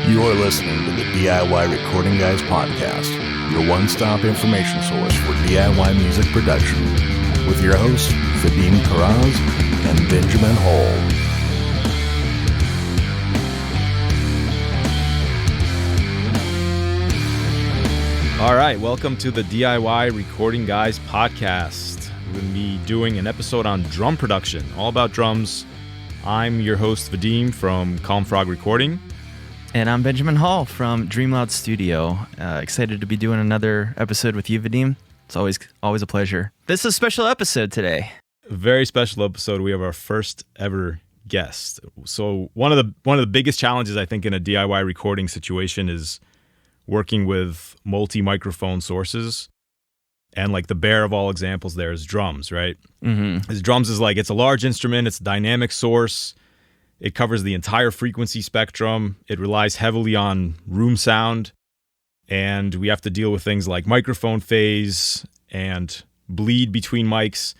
You are listening to the DIY Recording Guys podcast, your one-stop information source for DIY music production, with your hosts, Vadim and Benjamin Hall. All right, welcome to the DIY Recording Guys podcast. We're going to be doing an episode on drum production, all about drums. I'm your host, Vadim from Calm Frog Recording. And I'm Benjamin Hall from Dreamloud Studio. Excited to be doing another episode with you, Vadim. It's always a pleasure. This is a special episode today. A very special episode. We have our first ever guest. So one of the biggest challenges I think in a DIY recording situation is working with multi-microphone sources. And like the bare of all examples there is drums, right? Mm-hmm. Drums is like, it's a large instrument, it's a dynamic source. It covers the entire frequency spectrum. It relies heavily on room sound. And we have to deal with things like microphone phase and bleed between mics.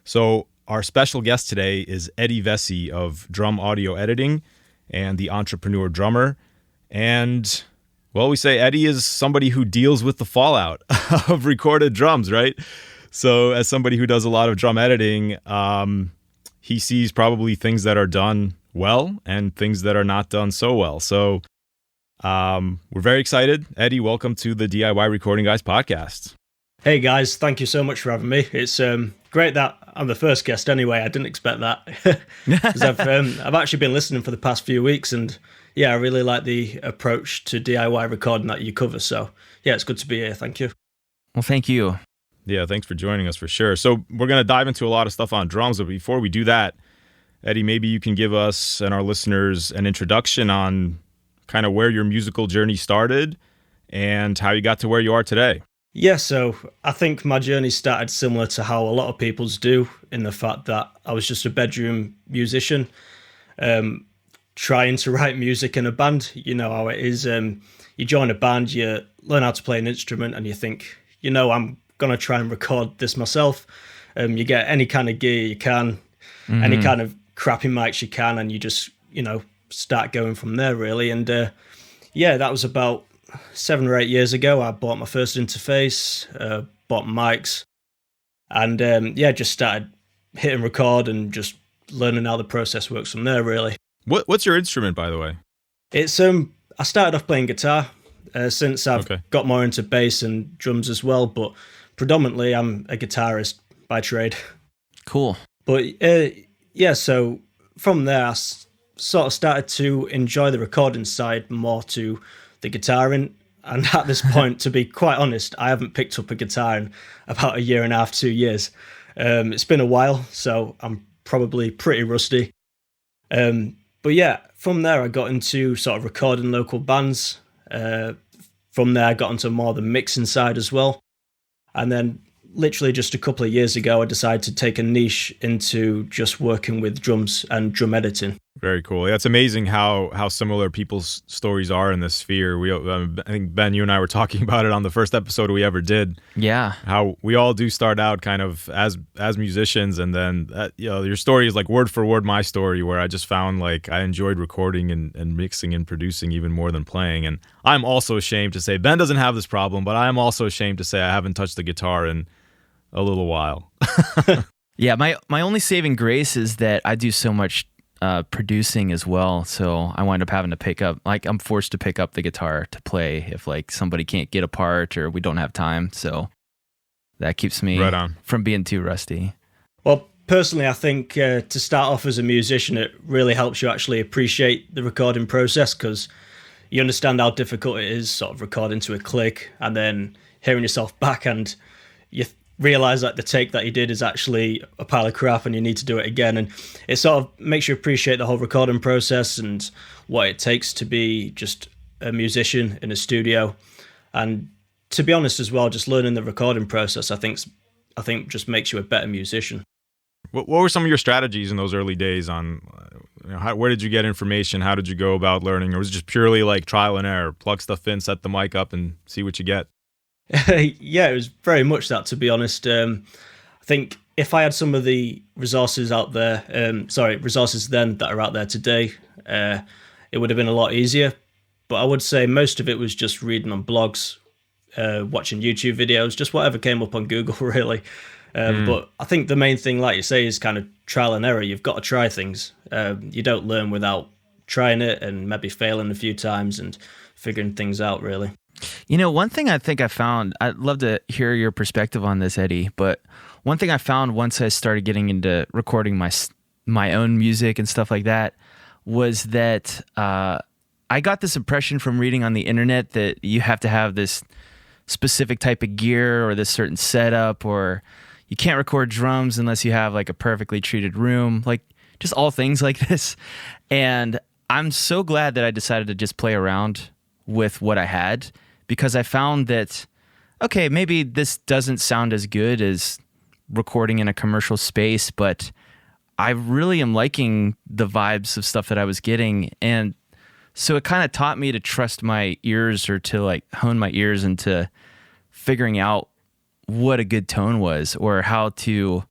So our special guest today is Vessey of Drum Audio Editing and the Entrpreneur Drummer. And, well, we say Eddie is somebody who deals with the fallout of recorded drums, right? So as somebody who does a lot of drum editing, he sees probably things that are done well and things that are not done so well. So we're very excited. Eddie, welcome to the DIY Recording Guys podcast. Hey guys, thank you so much for having me. It's great that I'm the first guest anyway. I didn't expect that. 'Cause I've actually been listening for the past few weeks, and yeah, I really like the approach to DIY recording that you cover. So yeah, it's good to be here. Thank you. Well, thank you. Yeah, thanks for joining us for sure. So we're going to dive into a lot of stuff on drums, but before we do that, Eddie, maybe you can give us and our listeners an introduction on kind of where your musical journey started and how you got to where you are today. Yeah, so I think my journey started similar to how a lot of people's do, in the fact that I was just a bedroom musician, trying to write music in a band. You know how it is. You join a band, you learn how to play an instrument, and you think, I'm going to try and record this myself. You get any kind of gear you can, any kind of crappy mics you can, and you just, start going from there, really. And that was about 7 or 8 years ago. I bought my first interface, bought mics, and just started hitting record and just learning how the process works from there, really. What's your instrument, by the way? It's I started off playing guitar. Since I've got more into bass and drums as well, but predominantly I'm a guitarist by trade. Cool. But so from there I sort of started to enjoy the recording side more to the guitaring. And at this point, to be quite honest, I haven't picked up a guitar in about 1.5 years, 2 years. It's been a while, so I'm probably pretty rusty. But yeah, from there I got into sort of recording local bands. From there I got into more the mixing side as well. And then literally just a couple of years ago, I decided to take a niche into just working with drums and drum editing. Very cool. Yeah, it's amazing how similar people's stories are in this sphere. I think, Ben, you and I were talking about it on the first episode we ever did. Yeah. How we all do start out kind of as musicians, and then, your story is like word for word my story, where I just found like I enjoyed recording and mixing and producing even more than playing. And I'm also ashamed to say, Ben doesn't have this problem, but I'm also ashamed to say I haven't touched the guitar in a little while. Yeah, my only saving grace is that I do so much producing as well, so I wind up having to pick up, like I'm forced to pick up the guitar to play if like somebody can't get a part or we don't have time, so that keeps me from being too rusty. Well, personally, I think to start off as a musician, it really helps you actually appreciate the recording process, because you understand how difficult it is sort of recording to a click and then hearing yourself back, and you realize that the take that you did is actually a pile of crap and you need to do it again. And it sort of makes you appreciate the whole recording process and what it takes to be just a musician in a studio. And to be honest as well, just learning the recording process, I think just makes you a better musician. What were some of your strategies in those early days on where did you get information? How did you go about learning? Or was it just purely like trial and error, plug stuff in, set the mic up and see what you get? Yeah, it was very much that, to be honest. I think if I had some of the resources out there, resources then that are out there today, it would have been a lot easier. but I would say most of it was just reading on blogs, watching YouTube videos, just whatever came up on Google, really. But I think the main thing, like you say, is kind of trial and error. You've got to try things. You don't learn without trying it and maybe failing a few times and figuring things out, really. You know, one thing I think I found, I'd love to hear your perspective on this, Eddie, but one thing I found once I started getting into recording my own music and stuff like that was that I got this impression from reading on the internet that you have to have this specific type of gear or this certain setup, or you can't record drums unless you have like a perfectly treated room, like just all things like this. And I'm so glad that I decided to just play around with what I had, because I found that, okay, maybe this doesn't sound as good as recording in a commercial space, but I really am liking the vibes of stuff that I was getting. And so it kind of taught me to trust my ears, or to like hone my ears into figuring out what a good tone was, or how to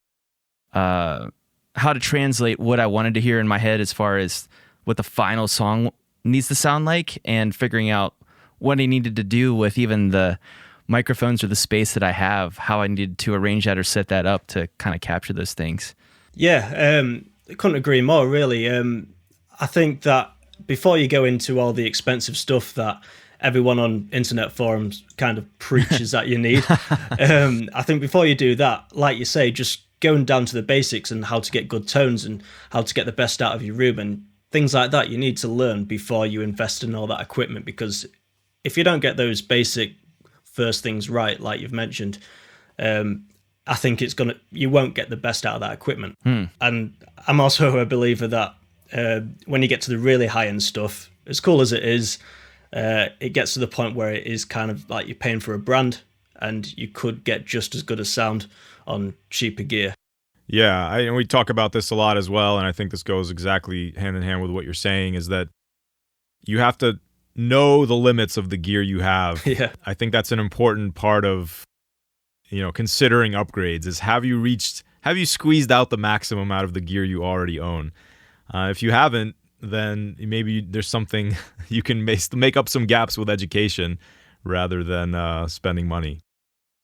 translate what I wanted to hear in my head as far as what the final song needs to sound like, and figuring out what I needed to do with even the microphones or the space that I have, how I needed to arrange that or set that up to kind of capture those things. Yeah, I couldn't agree more, really. I think that before you go into all the expensive stuff that everyone on internet forums kind of preaches that you need, I think before you do that, like you say, just going down to the basics and how to get good tones and how to get the best out of your room and things like that, you need to learn before you invest in all that equipment, because if you don't get those basic first things right, like you've mentioned, I think you won't get the best out of that equipment. And I'm also a believer that when you get to the really high-end stuff, as cool as it is, it gets to the point where it is kind of like you're paying for a brand, and you could get just as good a sound on cheaper gear. Yeah, and we talk about this a lot as well, and I think this goes exactly hand in hand with what you're saying, is that you have to know the limits of the gear you have. Yeah. I think that's an important part of, considering upgrades, is have you squeezed out the maximum out of the gear you already own? If you haven't, then maybe there's something you can make up some gaps with education rather than spending money.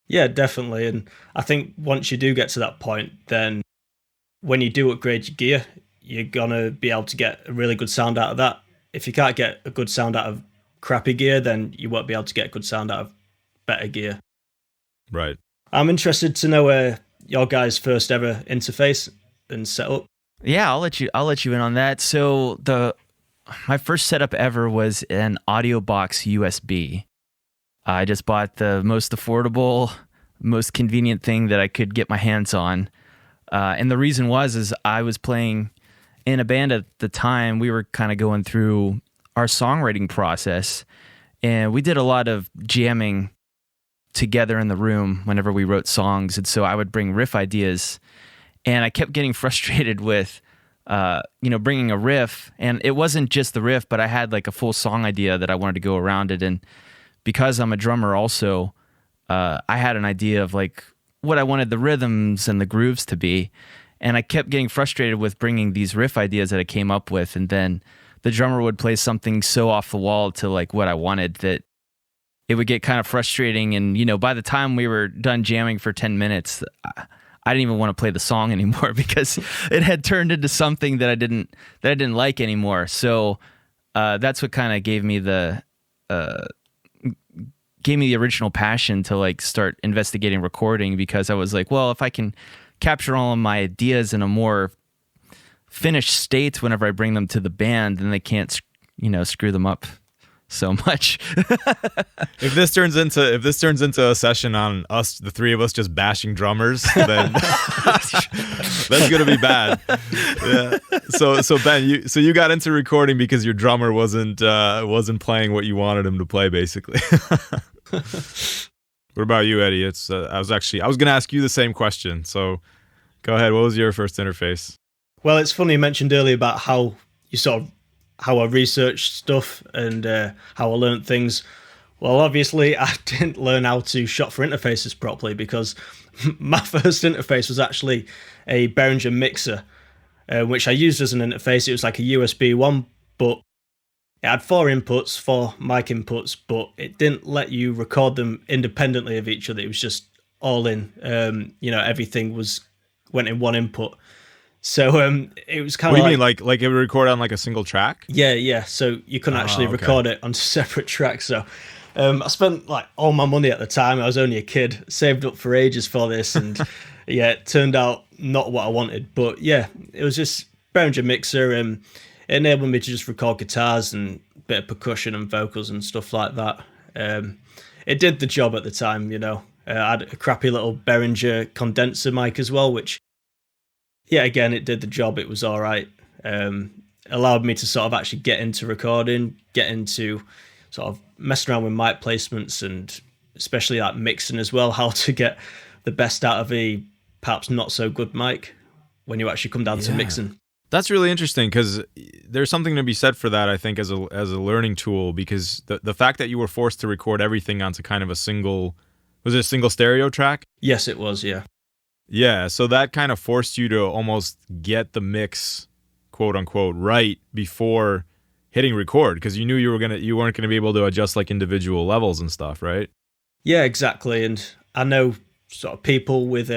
Yeah, definitely. And I think once you do get to that point, then when you do upgrade your gear, you're going to be able to get a really good sound out of that. If you can't get a good sound out of crappy gear, then you won't be able to get a good sound out of better gear. Right. I'm interested to know your guys' first ever interface and setup. Yeah, I'll let you in on that. So my first setup ever was an audio box USB. I just bought the most affordable, most convenient thing that I could get my hands on. And the reason is I was playing in a band at the time. We were kind of going through our songwriting process, and we did a lot of jamming together in the room whenever we wrote songs. And so I would bring riff ideas, and I kept getting frustrated with, bringing a riff. And it wasn't just the riff, but I had like a full song idea that I wanted to go around it. And because I'm a drummer also, I had an idea of like what I wanted the rhythms and the grooves to be. And I kept getting frustrated with bringing these riff ideas that I came up with. And then the drummer would play something so off the wall to like what I wanted that it would get kind of frustrating. And, by the time we were done jamming for 10 minutes, I didn't even want to play the song anymore because it had turned into something that I didn't like anymore. So that's what kind of gave me the original passion to like start investigating recording, because I was like, well, if I can capture all of my ideas in a more finished state whenever I bring them to the band, then they can't, screw them up so much. If this turns into a session on us, the three of us just bashing drummers, then that's gonna be bad. Yeah. So Ben, you got into recording because your drummer wasn't playing what you wanted him to play, basically. What about you, Eddie? I was gonna ask you the same question. So go ahead. What was your first interface? Well, it's funny you mentioned earlier about how I researched stuff and how I learned things. Well, obviously, I didn't learn how to shop for interfaces properly, because my first interface was actually a Behringer mixer, which I used as an interface. It was like a USB one, but It had 4 inputs, 4 mic inputs, but it didn't let you record them independently of each other. It was just all in. Everything went in one input. So it was kind What of do you mean, like it would record on like a single track? Yeah. So you couldn't actually okay. record it onto separate tracks. So I spent like all my money at the time. I was only a kid, saved up for ages for this, and yeah, it turned out not what I wanted. But yeah, it was just Behringer mixer, and it enabled me to just record guitars and a bit of percussion and vocals and stuff like that. It did the job at the time, I had a crappy little Behringer condenser mic as well, which, yeah, again, it did the job. It was all right. Allowed me to sort of actually get into recording, get into sort of messing around with mic placements, and especially like mixing as well, how to get the best out of a perhaps not so good mic when you actually come down to mixing. That's really interesting, because there's something to be said for that, I think, as a learning tool, because the fact that you were forced to record everything onto kind of was it a single stereo track? Yes, it was, yeah. Yeah, so that kind of forced you to almost get the mix, quote unquote, right before hitting record, because you knew you weren't gonna be able to adjust like individual levels and stuff, right? Yeah, exactly. And I know sort of people with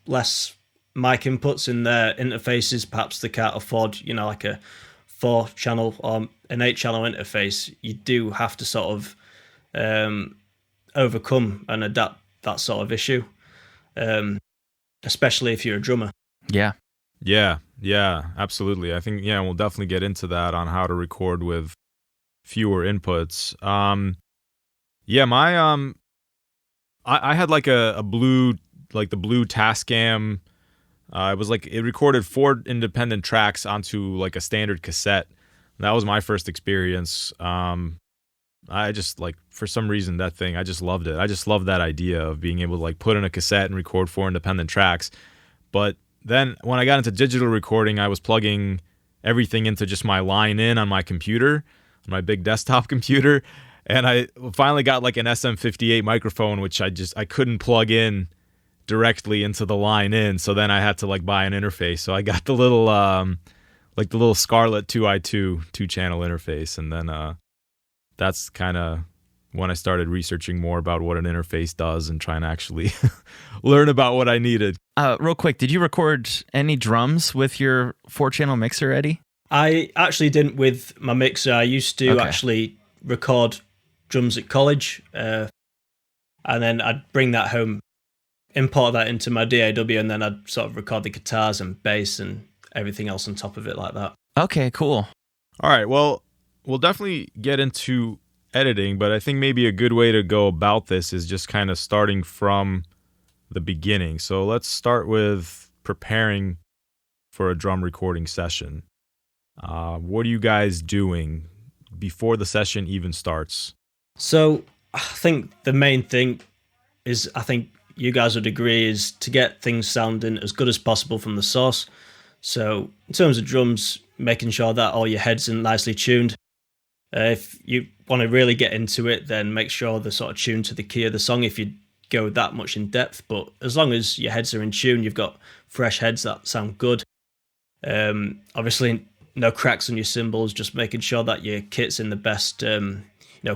less mic inputs in their interfaces, perhaps they can't afford, like a 4-channel or an 8-channel interface. You do have to sort of overcome and adapt that sort of issue, especially if you're a drummer. Yeah, absolutely. I think, we'll definitely get into that on how to record with fewer inputs. I had like a blue, like the blue Tascam. It was like it recorded 4 independent tracks onto like a standard cassette. That was my first experience. I just like, for some reason, that thing, I just loved it. I just loved that idea of being able to like put in a cassette and record 4 independent tracks. But then when I got into digital recording, I was plugging everything into just my line in on my computer, on my big desktop computer. And I finally got like an SM58 microphone, which I couldn't plug in directly into the line in. So then I had to like buy an interface. So I got the little, like the little Scarlett 2i2 2-channel interface. And then that's kind of when I started researching more about what an interface does and trying to actually learn about what I needed. Real quick, did you record any drums with your 4-channel mixer, Eddie? I actually didn't with my mixer. I used to actually record drums at college, and then I'd bring that home, import that into my DAW, and then I'd sort of record the guitars and bass and everything else on top of it like that. Okay, cool. All right, well, we'll definitely get into editing, but I think maybe a good way to go about this is just kind of starting from the beginning. So let's start with preparing for a drum recording session. What are you guys doing before the session even starts? So I think the main thing is, I think you guys would agree, is to get things sounding as good as possible from the source. So in terms of drums, making sure that all your heads are nicely tuned. If you want to really get into it, then make sure they're sort of tuned to the key of the song if you go that much in depth. But as long as your heads are in tune, you've got fresh heads that sound good. Obviously, no cracks on your cymbals, just making sure that your kit's in the best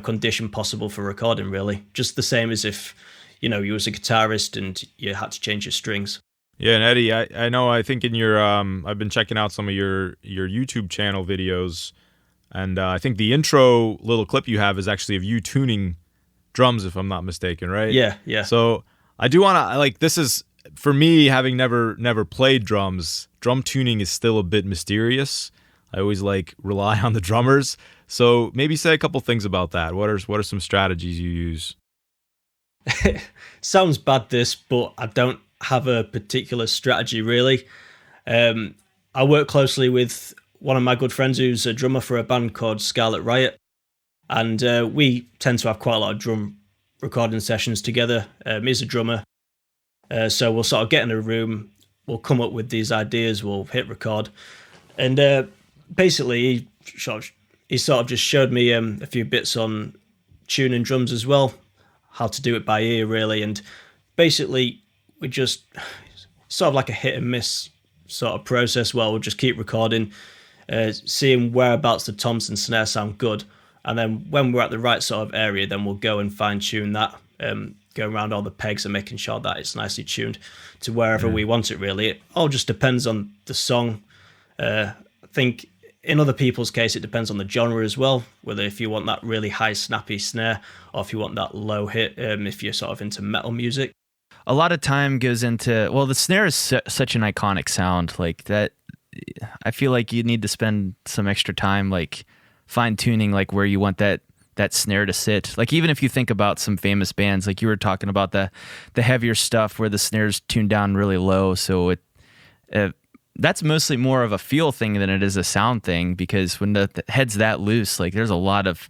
condition possible for recording, really. Just the same as if, you was a guitarist and you had to change your strings. Yeah, and Eddie, I think in your, I've been checking out some of your YouTube channel videos, and I think the intro little clip you have is actually of you tuning drums, if I'm not mistaken, right? Yeah. So I do want to, like, this is, for me, having never played drums, drum tuning is still a bit mysterious. I always rely on the drummers. So maybe say a couple things about that. What are some strategies you use? Sounds bad, this, but I don't have a particular strategy, really. I work closely with one of my good friends who's a drummer for a band called Scarlet Riot, and we tend to have quite a lot of drum recording sessions together. He's a drummer, so we'll sort of get in a room, we'll come up with these ideas, we'll hit record, and basically he sort of just showed me a few bits on tuning drums as well, how to do it by ear, really. And basically we just sort of like a hit and miss sort of process where we'll just keep recording. seeing whereabouts the toms and snare sound good. And then when we're at the right sort of area, then we'll go and fine tune that, go around all the pegs and making sure that it's nicely tuned to wherever we want it, really. It all just depends on the song. I think in other people's case, it depends on the genre as well, whether if you want that really high snappy snare or if you want that low hit, if you're sort of into metal music. A lot of time goes into, well, the snare is such an iconic sound like that. I feel like you need to spend some extra time like fine tuning like where you want that snare to sit. Like even if you think about some famous bands, like you were talking about the heavier stuff where the snare's tuned down really low, so that's mostly more of a feel thing than it is a sound thing, because when the head's that loose, like there's a lot of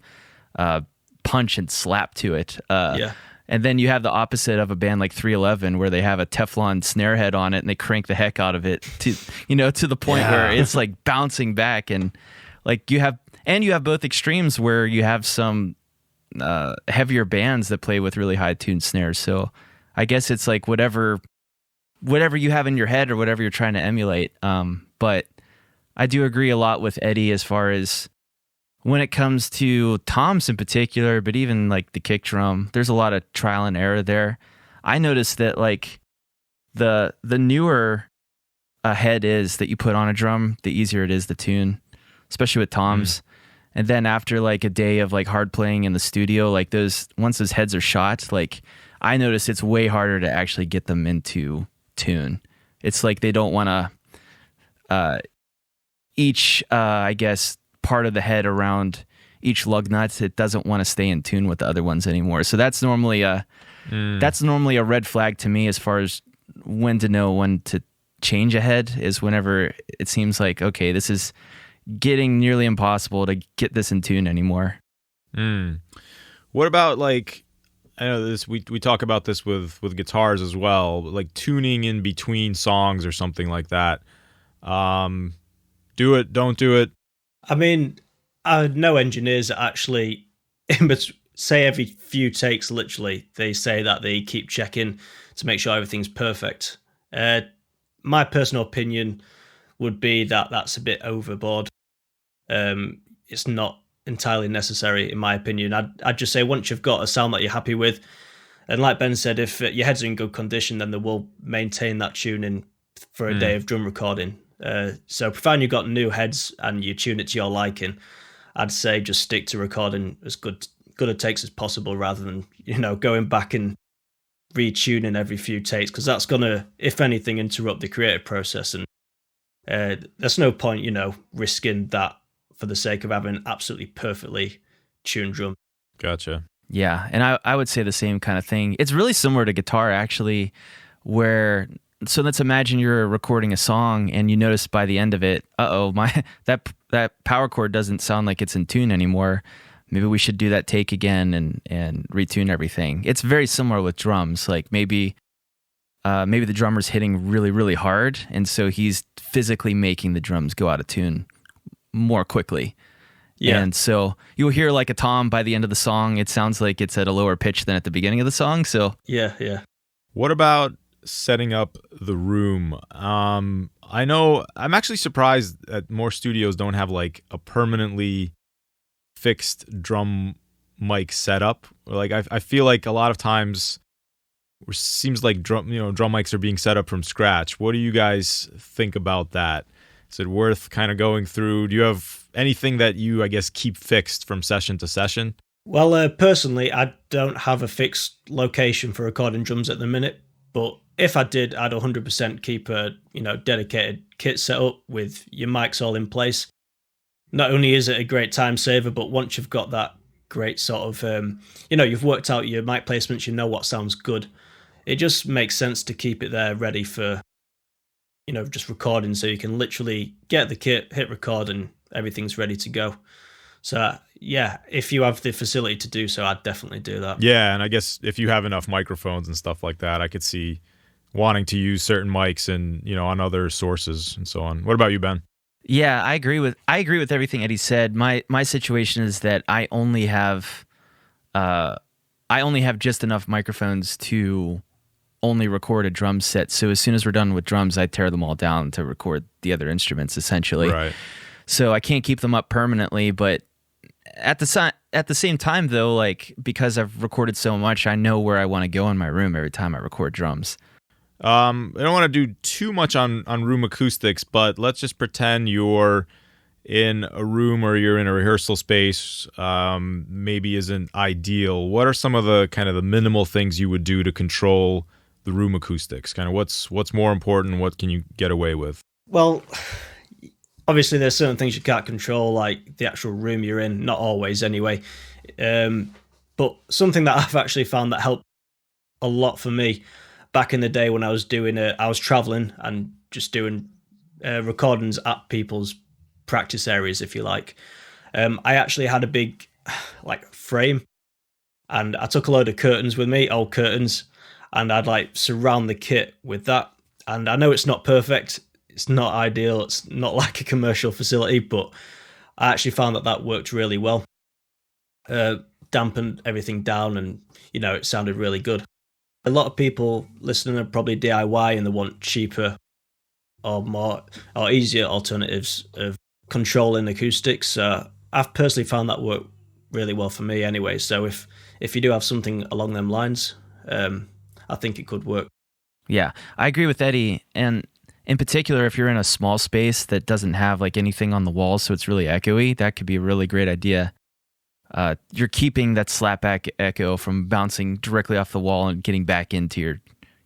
punch and slap to it. And then you have the opposite of a band like 311 where they have a Teflon snare head on it and they crank the heck out of it to the point where it's like bouncing back, and like you have both extremes where you have some heavier bands that play with really high tuned snares. So I guess it's like whatever you have in your head or whatever you're trying to emulate. But I do agree a lot with Eddie as far as when it comes to toms in particular, but even like the kick drum, there's a lot of trial and error there. I noticed that like the newer a head is that you put on a drum, the easier it is to tune, especially with toms. And then after like a day of like hard playing in the studio, like once those heads are shot, like I notice it's way harder to actually get them into tune. It's like they don't want to each I guess part of the head around each lug nut, it doesn't want to stay in tune with the other ones anymore. So that's normally a red flag to me as far as when to know when to change a head, is whenever it seems like, okay, this is getting nearly impossible to get this in tune anymore. What about like, I know this, we talk about this with guitars as well, but like tuning in between songs or something like that. Do it, don't do it. I mean, I know engineers that actually, say every few takes, literally, they say that they keep checking to make sure everything's perfect. My personal opinion would be that that's a bit overboard. It's not entirely necessary, in my opinion. I'd just say once you've got a sound that you're happy with, and like Ben said, if your head's in good condition, then they will maintain that tuning for a day of drum recording. So providing you've got new heads and you tune it to your liking, I'd say just stick to recording as good a takes as possible rather than, going back and retuning every few takes, because that's going to, if anything, interrupt the creative process. And there's no point, risking that for the sake of having an absolutely perfectly tuned drum. Gotcha. Yeah, and I would say the same kind of thing. It's really similar to guitar, actually, where... So let's imagine you're recording a song and you notice by the end of it, that power chord doesn't sound like it's in tune anymore. Maybe we should do that take again and retune everything. It's very similar with drums. Like maybe the drummer's hitting really, really hard, and so he's physically making the drums go out of tune more quickly. Yeah. And so you'll hear like a tom by the end of the song, it sounds like it's at a lower pitch than at the beginning of the song. So yeah. What about setting up the room? I know I'm actually surprised that more studios don't have like a permanently fixed drum mic setup. Like I feel like a lot of times it seems like drum mics are being set up from scratch. What do you guys think about that? Is it worth kind of going through? Do you have anything that you, I guess, keep fixed from session to session? Well, personally, I don't have a fixed location for recording drums at the minute, but if I did, I'd 100% keep a dedicated kit set up with your mics all in place. Not only is it a great time saver, but once you've got that great sort of, you've worked out your mic placements, you know what sounds good. It just makes sense to keep it there ready for, just recording, so you can literally get the kit, hit record, and everything's ready to go. So yeah, if you have the facility to do so, I'd definitely do that. Yeah, and I guess if you have enough microphones and stuff like that, I could see wanting to use certain mics and on other sources and so on. What about you, Ben? Yeah, I agree with everything Eddie said. My situation is that I only have just enough microphones to only record a drum set. So as soon as we're done with drums, I tear them all down to record the other instruments, essentially. Right. So I can't keep them up permanently, but at the same time though, like, because I've recorded so much, I know where I want to go in my room every time I record drums. I don't want to do too much on room acoustics, but let's just pretend you're in a room or you're in a rehearsal space, maybe isn't ideal. What are some of the kind of the minimal things you would do to control the room acoustics? Kind of what's more important? What can you get away with? Well, obviously there's certain things you can't control, like the actual room you're in, not always anyway. But something that I've actually found that helped a lot for me back in the day when I was I was traveling and just doing recordings at people's practice areas, if you like. I actually had a big like frame, and I took a load of curtains with me, old curtains, and I'd like surround the kit with that. And I know it's not perfect, it's not ideal, it's not like a commercial facility, but I actually found that worked really well. Dampened everything down, and it sounded really good. A lot of people listening are probably DIY and they want cheaper or easier alternatives of controlling acoustics. I've personally found that work really well for me anyway. So if you do have something along them lines, I think it could work. Yeah, I agree with Eddie. And in particular, if you're in a small space that doesn't have like anything on the walls, so it's really echoey, that could be a really great idea. You're keeping that slapback echo from bouncing directly off the wall and getting back into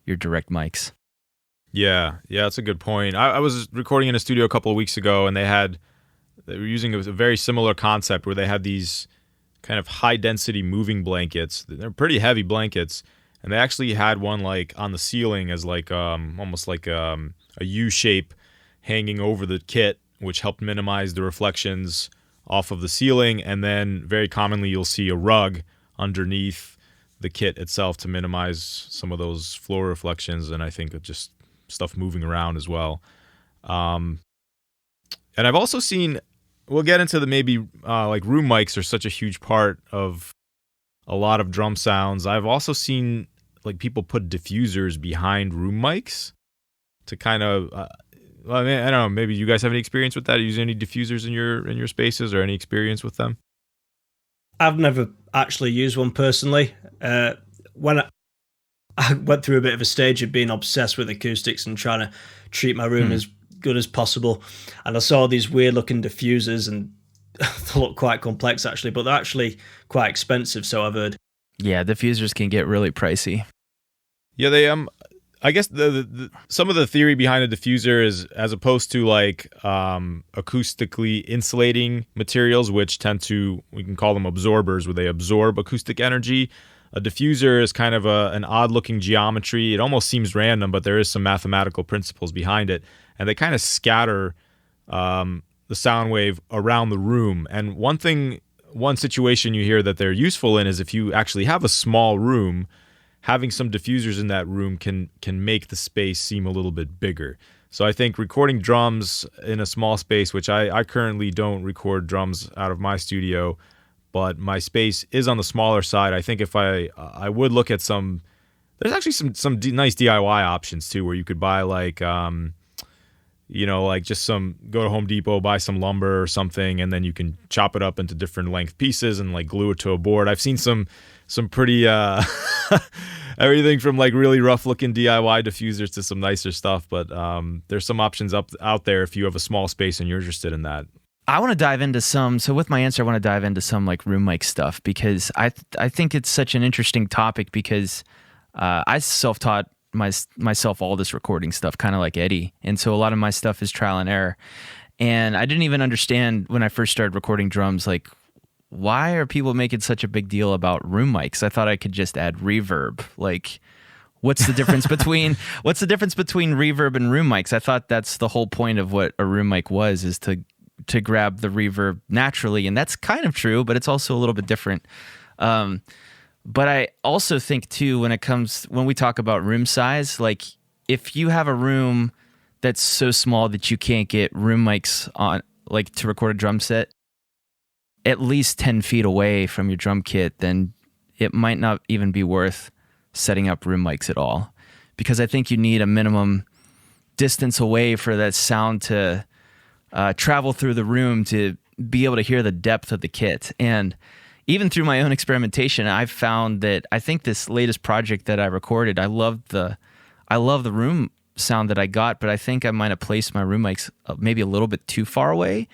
your direct mics. Yeah, that's a good point. I was recording in a studio a couple of weeks ago, and they were using a very similar concept where they had these kind of high density moving blankets. They're pretty heavy blankets, and they actually had one like on the ceiling as like almost like a U shape hanging over the kit, which helped minimize the reflections off of the ceiling. And then very commonly you'll see a rug underneath the kit itself to minimize some of those floor reflections, and I think just stuff moving around as well. And I've also seen, we'll get into the maybe like room mics are such a huge part of a lot of drum sounds. I've also seen like people put diffusers behind room mics to kind of I don't know, maybe you guys have any experience with that? Use any diffusers in your spaces, or any experience with them? I've never actually used one personally. When I went through a bit of a stage of being obsessed with acoustics and trying to treat my room as good as possible, and I saw these weird looking diffusers, and they look quite complex actually, but they're actually quite expensive, so I've heard. Yeah, diffusers can get really pricey. Yeah, they I guess the some of the theory behind a diffuser is, as opposed to like acoustically insulating materials, which tend to, we can call them absorbers, where they absorb acoustic energy. A diffuser is kind of an odd looking geometry. It almost seems random, but there is some mathematical principles behind it, and they kind of scatter the sound wave around the room. And one situation you hear that they're useful in is if you actually have a small room, having some diffusers in that room can make the space seem a little bit bigger. So I think recording drums in a small space, which I currently don't record drums out of my studio, but my space is on the smaller side. I think if I would look at there's actually some nice DIY options too, where you could buy like, like just go to Home Depot, buy some lumber or something, and then you can chop it up into different length pieces and like glue it to a board. I've seen some pretty everything from like really rough looking DIY diffusers to some nicer stuff, but there's some options out there if you have a small space and you're interested in that. I want to dive into so with my answer, I want to dive into some like room mic stuff, because I think it's such an interesting topic, because I self-taught myself all this recording stuff, kind of like Eddie, and so a lot of my stuff is trial and error, and I didn't even understand when I first started recording drums, like, why are people making such a big deal about room mics? I thought I could just add reverb. Like, what's the difference between reverb and room mics? I thought that's the whole point of what a room mic was, is to grab the reverb naturally, and that's kind of true, but it's also a little bit different. But I also think too, when we talk about room size, like if you have a room that's so small that you can't get room mics on, like to record a drum set, at least 10 feet away from your drum kit, then it might not even be worth setting up room mics at all, because I think you need a minimum distance away for that sound to travel through the room to be able to hear the depth of the kit. And even through my own experimentation, I've found that I think this latest project that I recorded, I love the room sound that I got, but I think I might have placed my room mics maybe a little bit too far away,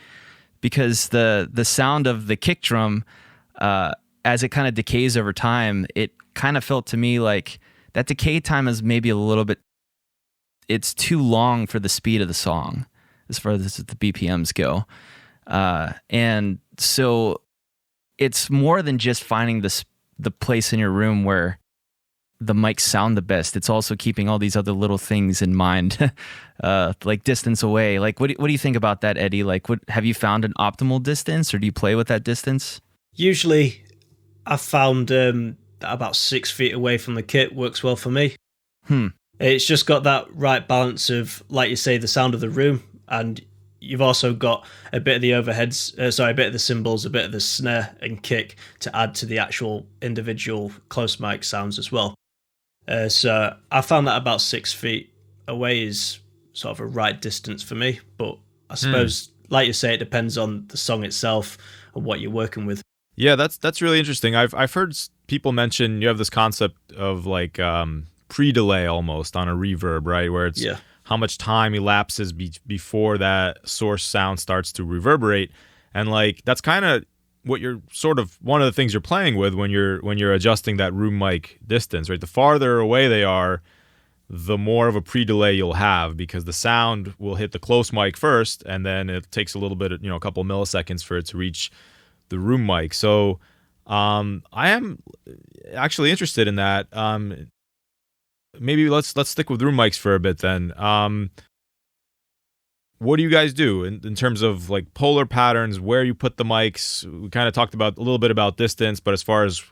because the sound of the kick drum, as it kind of decays over time, it kind of felt to me like that decay time is maybe a little bit, it's too long for the speed of the song as far as the BPMs go. And so it's more than just finding the place in your room where the mics sound the best. It's also keeping all these other little things in mind, like distance away. Like, what do you think about that, Eddie? Like, have you found an optimal distance, or do you play with that distance? Usually, I've found that about 6 feet away from the kit works well for me. It's just got that right balance of, like you say, the sound of the room, and you've also got a bit of the overheads, a bit of the cymbals, a bit of the snare and kick to add to the actual individual close mic sounds as well. So I found that about 6 feet away is sort of a right distance for me. But I suppose, like you say, it depends on the song itself and what you're working with. Yeah, that's really interesting. I've heard people mention you have this concept of like pre-delay almost on a reverb, right? Where it's how much time elapses before that source sound starts to reverberate, and like that's kind of what you're sort of one of the things you're playing with when you're adjusting that room mic distance, right? The farther away they are, the more of a pre-delay you'll have, because the sound will hit the close mic first, and then it takes a little bit, a couple of milliseconds for it to reach the room mic. So I am actually interested in that. Maybe let's stick with room mics for a bit then. What do you guys do in terms of like polar patterns, where you put the mics? We kind of talked about a little bit about distance, but as far as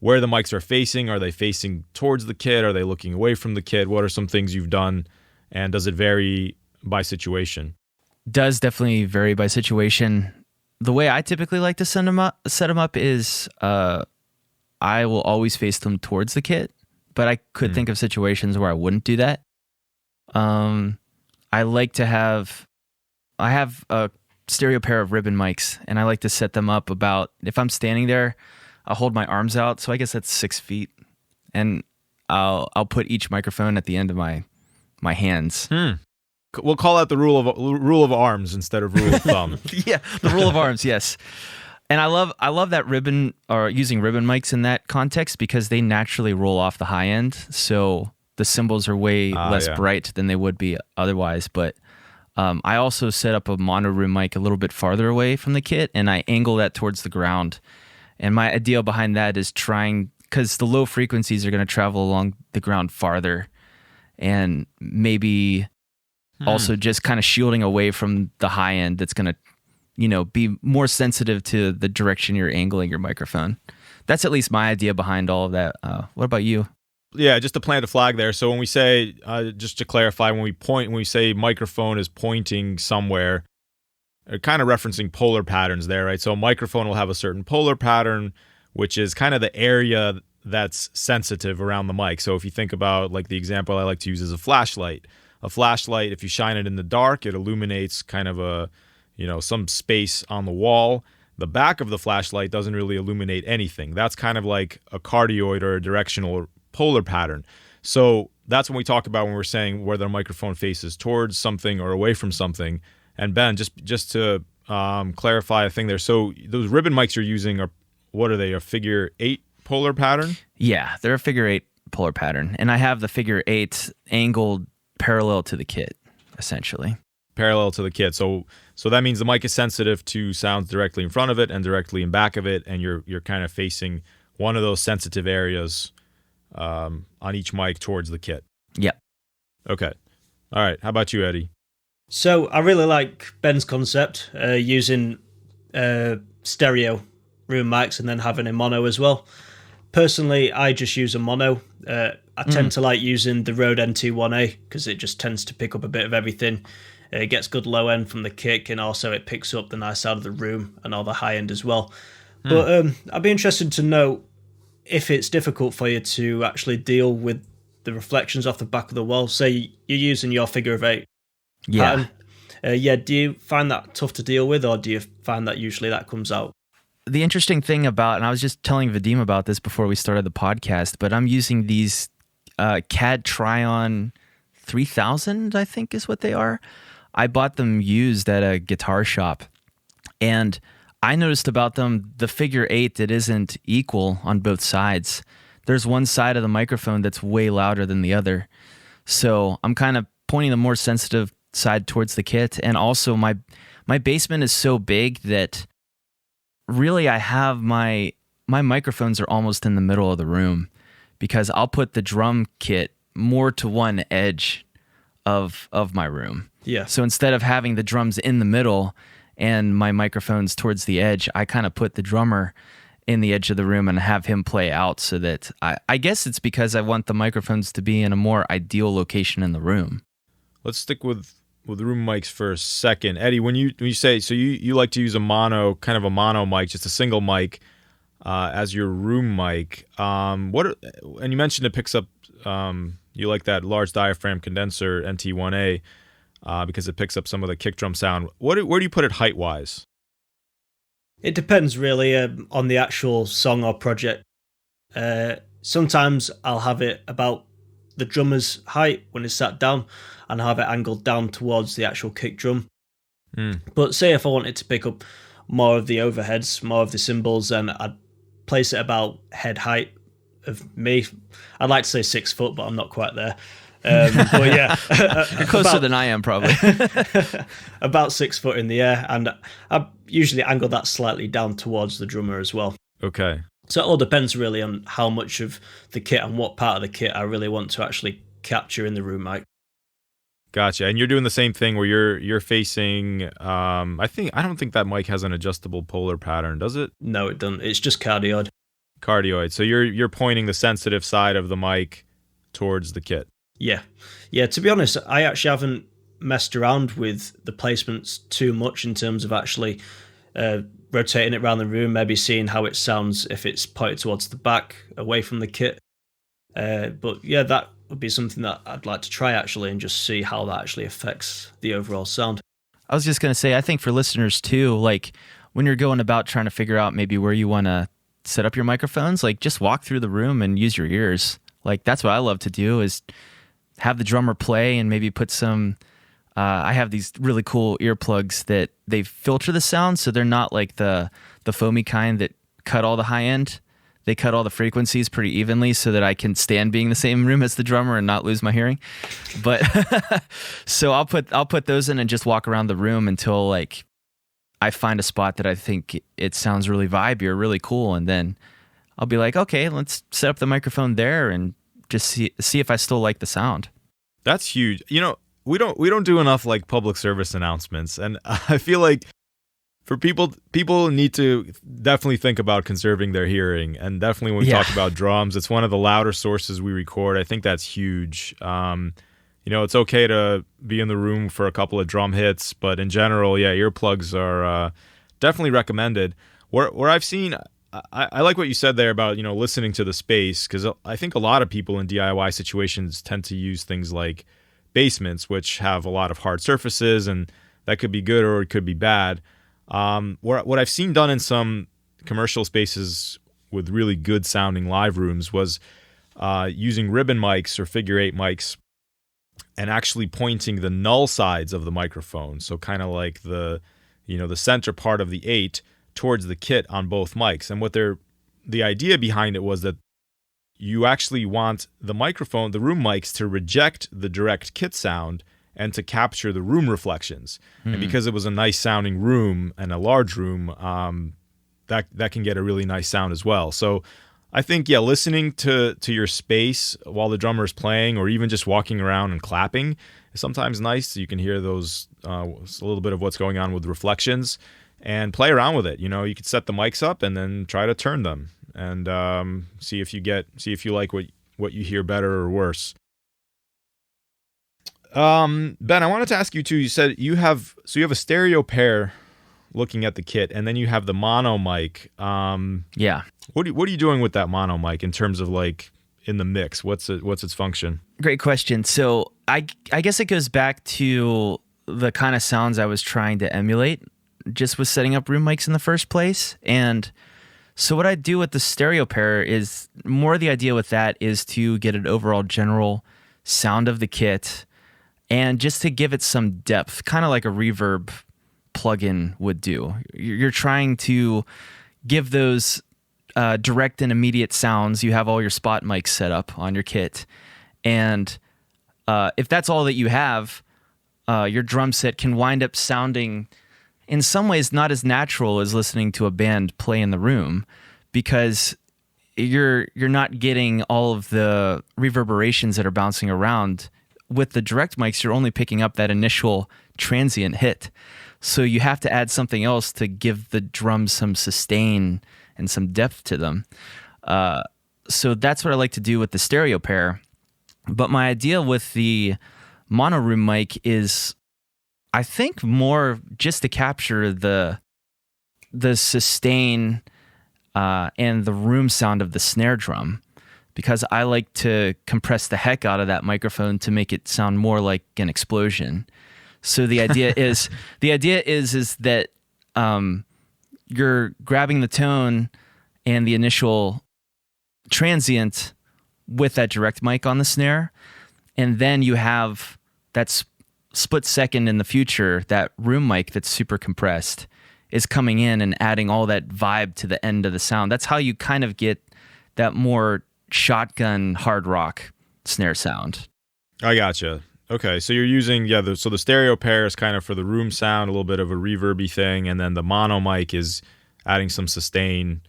where the mics are facing they facing towards the kit? Are they looking away from the kit? What are some things you've done, and does it vary by situation? Does definitely vary by situation. The way I typically like to set them up is I will always face them towards the kit, but I could think of situations where I wouldn't do that. I like to have a stereo pair of ribbon mics, and I like to set them up about, if I'm standing there, I'll hold my arms out. So I guess that's 6 feet, and I'll put each microphone at the end of my hands. We'll call that the rule of arms instead of rule of thumb. Yeah, the rule of arms, yes. And I love that ribbon, or using ribbon mics in that context, because they naturally roll off the high end. So the cymbals are way less bright than they would be otherwise. But I also set up a mono room mic a little bit farther away from the kit, and I angle that towards the ground. And my idea behind that is because the low frequencies are going to travel along the ground farther, and maybe also just kind of shielding away from the high end that's going to be more sensitive to the direction you're angling your microphone. That's at least my idea behind all of that. What about you? Yeah, just to plant a flag there. So when we say, just to clarify, when we say microphone is pointing somewhere, kind of referencing polar patterns there, right? So a microphone will have a certain polar pattern, which is kind of the area that's sensitive around the mic. So if you think about, like, the example I like to use is a flashlight. A flashlight, if you shine it in the dark, it illuminates kind of some space on the wall. The back of the flashlight doesn't really illuminate anything. That's kind of like a cardioid or a directional polar pattern. So that's when we talk about when we're saying whether a microphone faces towards something or away from something. And Ben, just to clarify a thing there. So those ribbon mics you're using what are they? A figure 8 polar pattern? Yeah, they're a figure 8 polar pattern, and I have the figure 8 angled parallel to the kit, essentially. Parallel to the kit. So that means the mic is sensitive to sounds directly in front of it and directly in back of it, and you're kind of facing one of those sensitive areas on each mic towards the kit. Yep. Okay. All right. How about you, Eddie? So I really like Ben's concept, using stereo room mics and then having a mono as well. Personally, I just use a mono. I tend to like using the Rode NT1A because it just tends to pick up a bit of everything. It gets good low end from the kick, and also it picks up the nice sound of the room and all the high end as well. But I'd be interested to know if it's difficult for you to actually deal with the reflections off the back of the wall. Say you're using your figure of 8 pattern. Yeah, do you find that tough to deal with, or do you find that usually that comes out? The interesting thing about, and I was just telling Vadim about this before we started the podcast, but I'm using these CAD Tryon 3000, I think is what they are. I bought them used at a guitar shop, and I noticed about them the figure 8 that isn't equal on both sides. There's one side of the microphone that's way louder than the other. So I'm kind of pointing the more sensitive side towards the kit. And also my basement is so big that really I have my microphones are almost in the middle of the room, because I'll put the drum kit more to one edge of my room. Yeah. So instead of having the drums in the middle and my microphones towards the edge, I kind of put the drummer in the edge of the room and have him play out, so that I guess it's because I want the microphones to be in a more ideal location in the room. Let's stick with room mics for a second. Eddie, when you say, so you like to use a mono mic, just a single mic as your room mic. And you mentioned it picks up, you like that large diaphragm condenser NT1A because it picks up some of the kick drum sound. Where do you put it height-wise? It depends really on the actual song or project. Sometimes I'll have it about the drummer's height when it's sat down, and have it angled down towards the actual kick drum. But say if I wanted to pick up more of the overheads, more of the cymbals, then I'd place it about head height of me. I'd like to say 6 foot, but I'm not quite there. But yeah, you're closer than I am, probably. About 6 foot in the air, and I usually angle that slightly down towards the drummer as well. Okay. So it all depends really on how much of the kit and what part of the kit I really want to actually capture in the room mic. Gotcha. And you're doing the same thing where you're facing. I don't think that mic has an adjustable polar pattern, does it? No, it doesn't. It's just cardioid. Cardioid. So you're pointing the sensitive side of the mic towards the kit. Yeah. To be honest, I actually haven't messed around with the placements too much in terms of actually rotating it around the room, maybe seeing how it sounds if it's pointed towards the back, away from the kit. But yeah, that would be something that I'd like to try actually, and just see how that actually affects the overall sound. I was just going to say, I think for listeners too, like when you're going about trying to figure out maybe where you want to set up your microphones, like just walk through the room and use your ears. Like that's what I love to do, is have the drummer play and maybe put some, I have these really cool earplugs that they filter the sound, so they're not like the foamy kind that cut all the high end. They cut all the frequencies pretty evenly so that I can stand being in the same room as the drummer and not lose my hearing. But so I'll put those in and just walk around the room until like I find a spot that I think it sounds really vibey or really cool, and then I'll be like, okay, let's set up the microphone there and just see if I still like the sound. That's huge. You know, we don't do enough like public service announcements, and I feel like for people need to definitely think about conserving their hearing, and definitely when we talk about drums, it's one of the louder sources we record. I think that's huge. You know, it's okay to be in the room for a couple of drum hits, but in general, earplugs are definitely recommended. Where I've seen, I like what you said there about, you know, listening to the space, because I think a lot of people in DIY situations tend to use things like basements, which have a lot of hard surfaces, and that could be good or it could be bad. What I've seen done in some commercial spaces with really good sounding live rooms was using ribbon mics or figure 8 mics and actually pointing the null sides of the microphone. So kind of like the center part of the 8 towards the kit on both mics. And the idea behind it was that you actually want the microphone, the room mics, to reject the direct kit sound and to capture the room reflections. Mm-hmm. And because it was a nice sounding room and a large room, that can get a really nice sound as well. So I think, listening to your space while the drummer is playing, or even just walking around and clapping, is sometimes nice. So you can hear those, a little bit of what's going on with reflections, and play around with it. You know, you could set the mics up and then try to turn them and see if you like what you hear better or worse. Ben, I wanted to ask you too. You said you have a stereo pair looking at the kit, and then you have the mono mic. Yeah. What are you doing with that mono mic in terms of like in the mix? What's its function? Great question. So I guess it goes back to the kind of sounds I was trying to emulate just with setting up room mics in the first place. And so what I do with the stereo pair is more the idea with that is to get an overall general sound of the kit and just to give it some depth, kind of like a reverb plugin would do. You're trying to give those direct and immediate sounds. You have all your spot mics set up on your kit. And if that's all that you have, your drum set can wind up sounding in some ways not as natural as listening to a band play in the room, because you're not getting all of the reverberations that are bouncing around. With the direct mics, you're only picking up that initial transient hit. So you have to add something else to give the drums some sustain and some depth to them. So that's what I like to do with the stereo pair. But my idea with the mono room mic is, I think, more just to capture the sustain and the room sound of the snare drum, because I like to compress the heck out of that microphone to make it sound more like an explosion. So the idea is that you're grabbing the tone and the initial transient with that direct mic on the snare, and then you have that split second in the future, that room mic that's super compressed is coming in and adding all that vibe to the end of the sound. That's how you kind of get that more shotgun hard rock snare sound. I gotcha. Okay, so you're using the stereo pair is kind of for the room sound, a little bit of a reverby thing, and then the mono mic is adding some sustain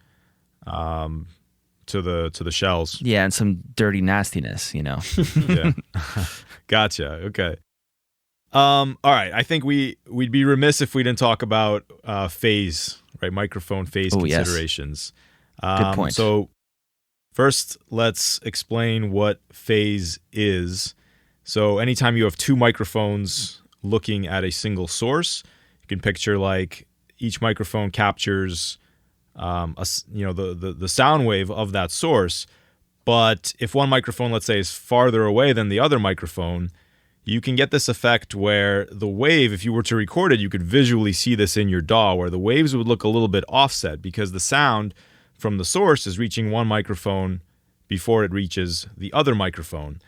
to the shells. Yeah, and some dirty nastiness, Yeah. Gotcha. Okay. All right. I think we'd be remiss if we didn't talk about phase, right? Microphone phase considerations. Yes. Good point. So first, let's explain what phase is. So anytime you have two microphones looking at a single source, you can picture like each microphone captures the sound wave of that source. But if one microphone, let's say, is farther away than the other microphone, you can get this effect where the wave, if you were to record it, you could visually see this in your DAW, where the waves would look a little bit offset because the sound from the source is reaching one microphone before it reaches the other microphone.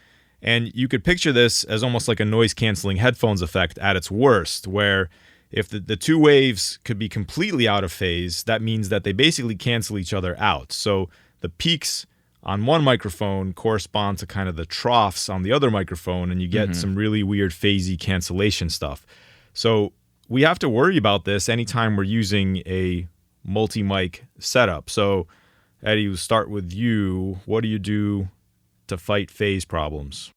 And you could picture this as almost like a noise-canceling headphones effect at its worst, where if the two waves could be completely out of phase, that means that they basically cancel each other out. So the peaks on one microphone correspond to kind of the troughs on the other microphone, and you get some really weird phasey cancellation stuff. So we have to worry about this anytime we're using a multi-mic setup. So Eddie, we'll start with you. What do you do to fight phase problems?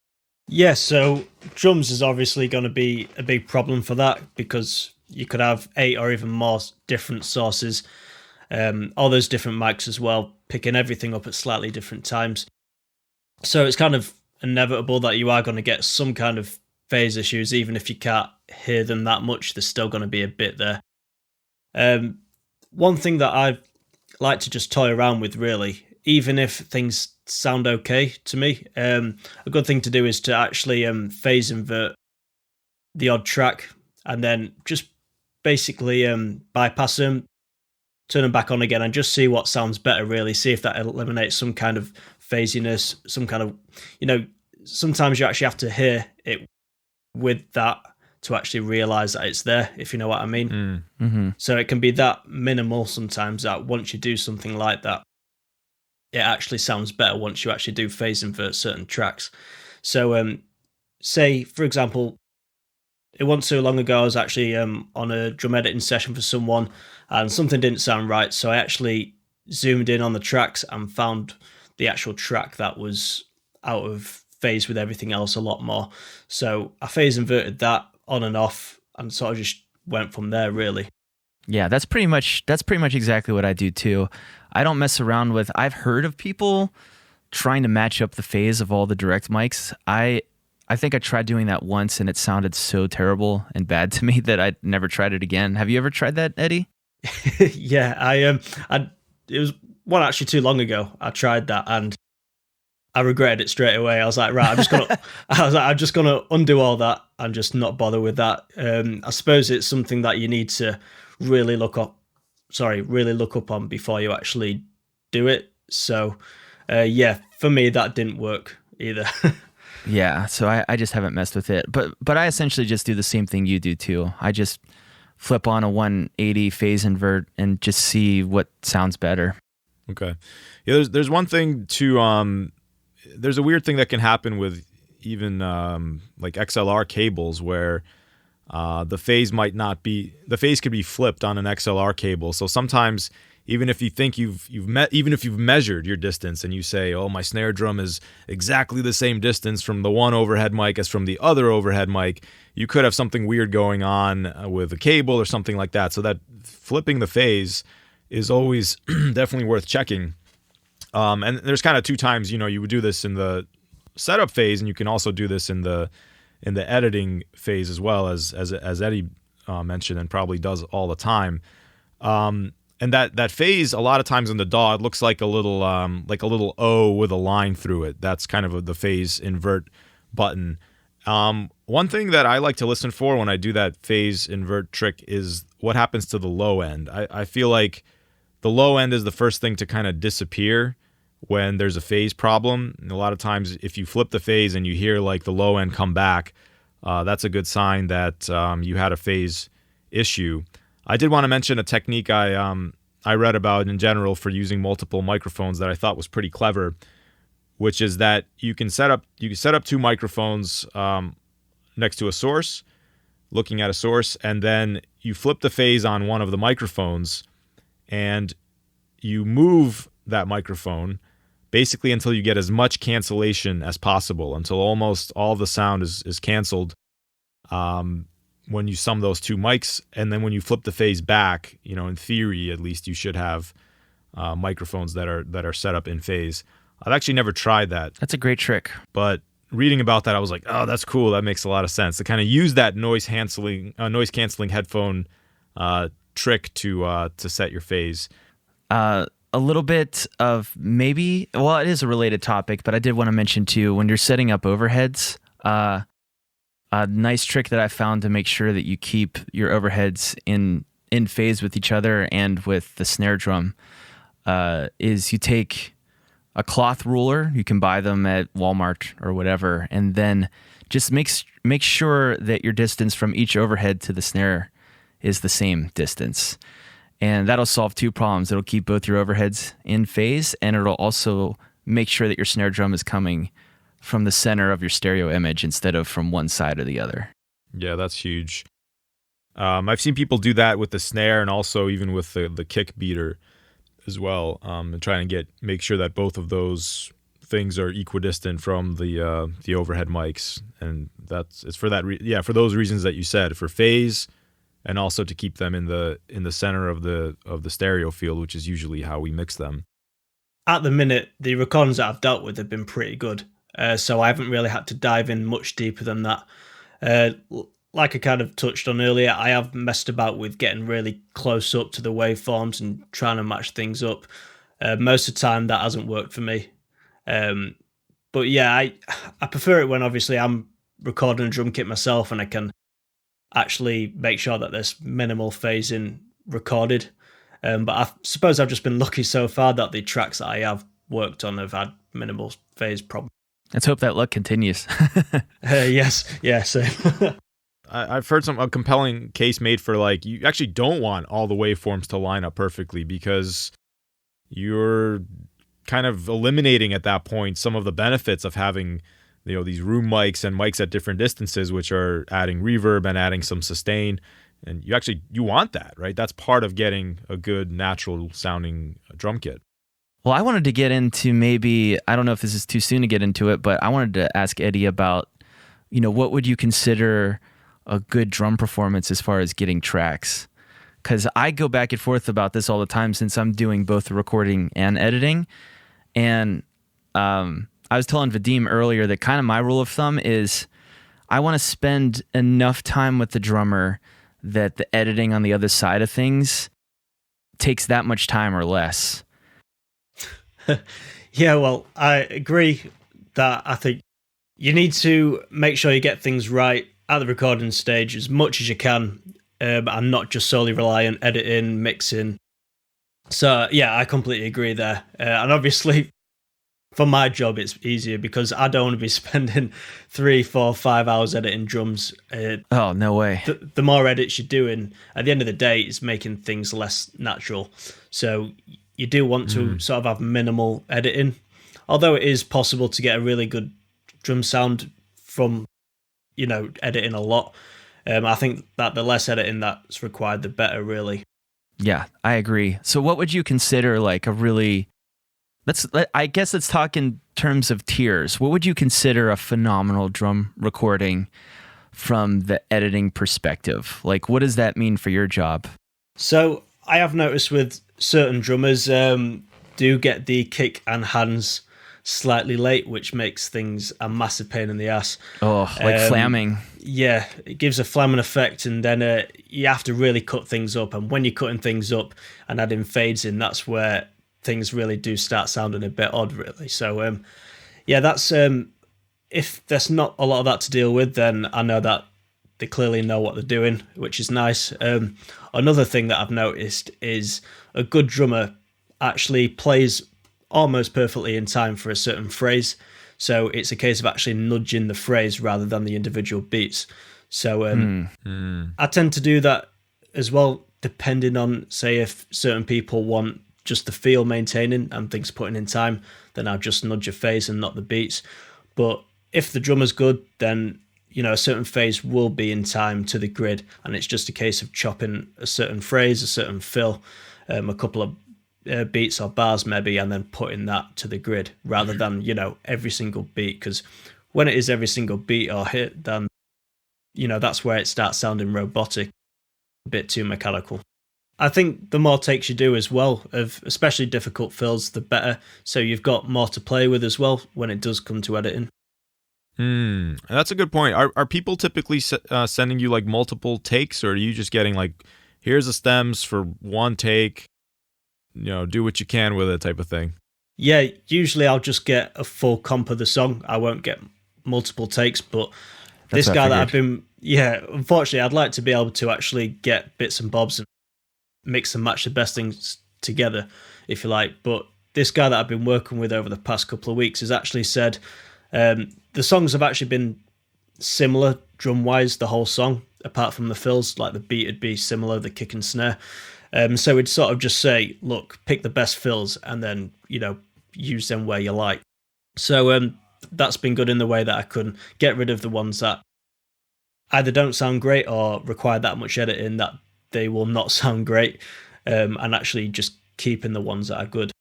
Yeah, so drums is obviously going to be a big problem for that, because you could have 8 or even more different sources, all those different mics as well, picking everything up at slightly different times. So it's kind of inevitable that you are going to get some kind of phase issues. Even if you can't hear them that much, there's still going to be a bit there. One thing that I like to just toy around with, really, even if things sound okay to me, a good thing to do is to actually phase invert the odd track and then just basically bypass them, turn them back on again, and just see what sounds better, really. See if that eliminates some kind of phasiness, some kind of, sometimes you actually have to hear it with that to actually realize that it's there, if you know what I mean. Mm-hmm. So it can be that minimal sometimes that once you do something like that, it actually sounds better once you actually do phase invert certain tracks. So say, for example, it wasn't so long ago I was actually on a drum editing session for someone, and something didn't sound right, so I actually zoomed in on the tracks and found the actual track that was out of phase with everything else a lot more. So I phase inverted that on and off and sort of just went from there, really. Yeah, that's pretty much exactly what I do too. I don't mess around with, I've heard of people trying to match up the phase of all the direct mics. I think I tried doing that once and it sounded so terrible and bad to me that I never tried it again. Have you ever tried that, Eddie? Yeah, it was actually too long ago. I tried that and I regretted it straight away. I was like, right, I'm just gonna undo all that and just not bother with that. I suppose it's something that you need to really look up on before you actually do it. So, yeah, for me that didn't work either. Yeah, so I just haven't messed with it. But I essentially just do the same thing you do too. I just flip on a 180 phase invert and just see what sounds better. Okay. Yeah, there's one thing to there's a weird thing that can happen with even like XLR cables where the phase could be flipped on an XLR cable. So sometimes even if you think even if you've measured your distance and you say, oh, my snare drum is exactly the same distance from the one overhead mic as from the other overhead mic, you could have something weird going on with a cable or something like that. So that flipping the phase is always definitely worth checking. And there's kind of two times, you would do this in the setup phase, and you can also do this in the editing phase as well, as Eddie mentioned and probably does all the time. And that phase, a lot of times in the DAW, it looks like a little O with a line through it. That's kind of the phase invert button. One thing that I like to listen for when I do that phase invert trick is what happens to the low end. I feel like the low end is the first thing to kind of disappear when there's a phase problem. And a lot of times if you flip the phase and you hear like the low end come back, that's a good sign that you had a phase issue. I did want to mention a technique I read about in general for using multiple microphones that I thought was pretty clever, which is that you can set up two microphones next to a source, looking at a source, and then you flip the phase on one of the microphones and you move that microphone basically until you get as much cancellation as possible, until almost all the sound is canceled when you sum those two mics. And then when you flip the phase back, in theory at least, you should have microphones that are set up in phase. I've actually never tried that. That's a great trick. But reading about that, I was like, oh, that's cool. That makes a lot of sense. To kind of use that noise canceling headphone trick to set your phase. A little bit of maybe, well, it is a related topic, but I did want to mention too, when you're setting up overheads, a nice trick that I found to make sure that you keep your overheads in phase with each other and with the snare drum is you take a cloth ruler. You can buy them at Walmart or whatever, and then just make sure that your distance from each overhead to the snare is the same distance. And that'll solve two problems. It'll keep both your overheads in phase, and it'll also make sure that your snare drum is coming from the center of your stereo image instead of from one side or the other. Yeah, that's huge. I've seen people do that with the snare and also even with the kick beater as well, and trying to make sure that both of those things are equidistant from the overhead mics, and it's for that for those reasons that you said, for phase, and also to keep them in the center of the stereo field, which is usually how we mix them. At the minute, the recordings that I've dealt with have been pretty good, so I haven't really had to dive in much deeper than that. Like I kind of touched on earlier, I have messed about with getting really close up to the waveforms and trying to match things up. Most of the time, that hasn't worked for me. But yeah, I prefer it when obviously I'm recording a drum kit myself and I can actually make sure that there's minimal phasing recorded. But I suppose I've just been lucky so far that the tracks that I have worked on have had minimal phase problems. Let's hope that luck continues. Yes, yeah, same. I've heard a compelling case made for, like, you actually don't want all the waveforms to line up perfectly because you're kind of eliminating at that point some of the benefits of having, these room mics and mics at different distances, which are adding reverb and adding some sustain. And you want that, right? That's part of getting a good natural sounding drum kit. Well, I wanted to get into I don't know if this is too soon to get into it, but I wanted to ask Eddie about, what would you consider a good drum performance as far as getting tracks? Because I go back and forth about this all the time since I'm doing both the recording and editing. And I was telling Vadim earlier that kind of my rule of thumb is I want to spend enough time with the drummer that the editing on the other side of things takes that much time or less. Yeah, well, I agree that I think you need to make sure you get things right at the recording stage as much as you can, and not just solely rely on editing, mixing. So yeah, I completely agree there. And obviously, for my job, it's easier because I don't want to be spending 3, 4, 5 hours editing drums. Oh, no way. The more edits you're doing, at the end of the day, it's making things less natural. So you do want to sort of have minimal editing, although it is possible to get a really good drum sound from, editing a lot. I think that the less editing that's required, the better, really. Yeah, I agree. So what would you consider like a really, I guess let's talk in terms of tiers. What would you consider a phenomenal drum recording from the editing perspective? Like, what does that mean for your job? So I have noticed with certain drummers do get the kick and hands slightly late, which makes things a massive pain in the ass. Oh, like flamming. Yeah, it gives a flamming effect, and then you have to really cut things up. And when you're cutting things up and adding fades in, that's where things really do start sounding a bit odd, really. So, yeah, that's if there's not a lot of that to deal with, then I know that they clearly know what they're doing, which is nice. Another thing that I've noticed is a good drummer actually plays almost perfectly in time for a certain phrase. So it's a case of actually nudging the phrase rather than the individual beats. So I tend to do that as well, depending on, say, if certain people want just the feel maintaining and things putting in time, then I'll just nudge a phase and not the beats. But if the drummer's good, then a certain phase will be in time to the grid, and it's just a case of chopping a certain phrase, a certain fill, a couple of beats or bars maybe, and then putting that to the grid rather than every single beat, because when it is every single beat or hit, then that's where it starts sounding robotic, a bit too mechanical. I think the more takes you do as well, of especially difficult fills, the better, so you've got more to play with as well when it does come to editing. That's a good point. Are people typically sending you like multiple takes, or are you just getting like, here's the stems for one take, do what you can with it type of thing? Yeah, usually I'll just get a full comp of the song. I won't get multiple takes, but this guy that I've been, unfortunately, I'd like to be able to actually get bits and bobs and mix and match the best things together, if you like. But this guy that I've been working with over the past couple of weeks has actually said the songs have actually been similar drum-wise, the whole song, apart from the fills, like the beat would be similar, the kick and snare. So we'd sort of just say, look, pick the best fills and then, use them where you like. So that's been good in the way that I can get rid of the ones that either don't sound great or require that much editing that they will not sound great, and actually just keeping the ones that are good.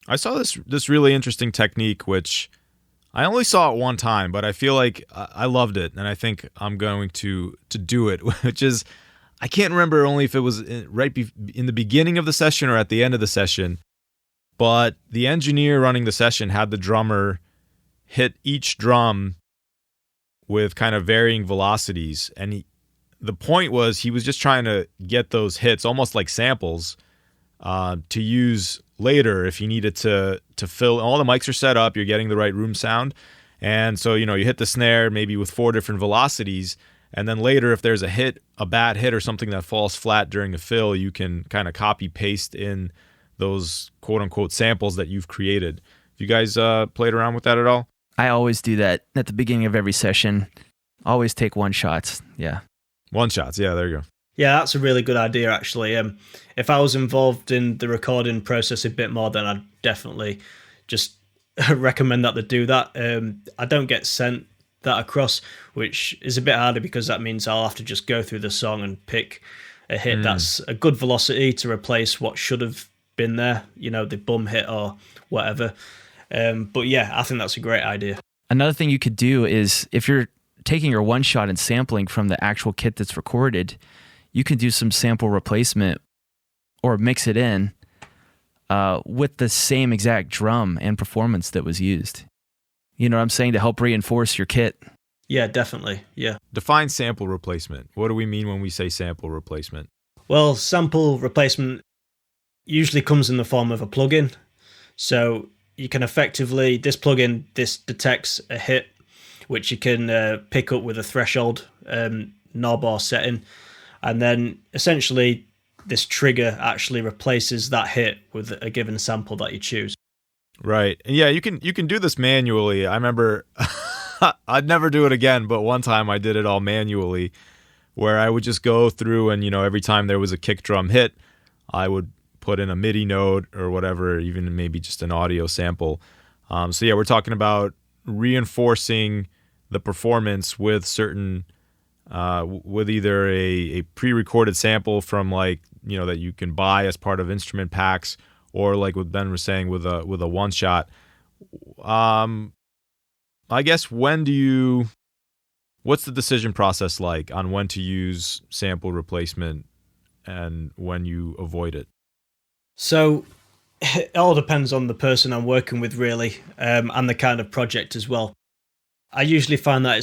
I saw this really interesting technique, which I only saw it one time, but I feel like I loved it, and I think I'm going to do it, which is, I can't remember only if it was in the beginning of the session or at the end of the session, but the engineer running the session had the drummer hit each drum with kind of varying velocities, and the point was he was just trying to get those hits, almost like samples, to use later if you needed to fill. All the mics are set up, you're getting the right room sound, and so you hit the snare maybe with 4 different velocities. And then later, if there's a bad hit or something that falls flat during the fill, you can kind of copy paste in those quote unquote samples that you've created. You guys played around with that at all? I always do that at the beginning of every session. Always take one shots. Yeah. One shots. Yeah, there you go. Yeah, that's a really good idea, actually. If I was involved in the recording process a bit more, then I'd definitely just recommend that they do that. I don't get sent that across, which is a bit harder because that means I'll have to just go through the song and pick a hit that's a good velocity to replace what should have been there, the bum hit or whatever. But yeah, I think that's a great idea. Another thing you could do is if you're taking your one shot and sampling from the actual kit that's recorded, you can do some sample replacement or mix it in with the same exact drum and performance that was used. You know what I'm saying? To help reinforce your kit. Yeah, definitely. Yeah. Define sample replacement. What do we mean when we say sample replacement? Well, sample replacement usually comes in the form of a plugin. So you can effectively, this plugin, this detects a hit, which you can pick up with a threshold knob or setting. And then essentially this trigger actually replaces that hit with a given sample that you choose. Right. And yeah, you can do this manually. I remember I'd never do it again, but one time I did it all manually, where I would just go through and, every time there was a kick drum hit, I would put in a MIDI note or whatever, even maybe just an audio sample. So yeah, we're talking about reinforcing the performance with certain, with either a pre-recorded sample from like, that you can buy as part of instrument packs, or like what Ben was saying with a one shot. I guess what's the decision process like on when to use sample replacement and when you avoid it? So it all depends on the person I'm working with, really, and the kind of project as well. I usually find that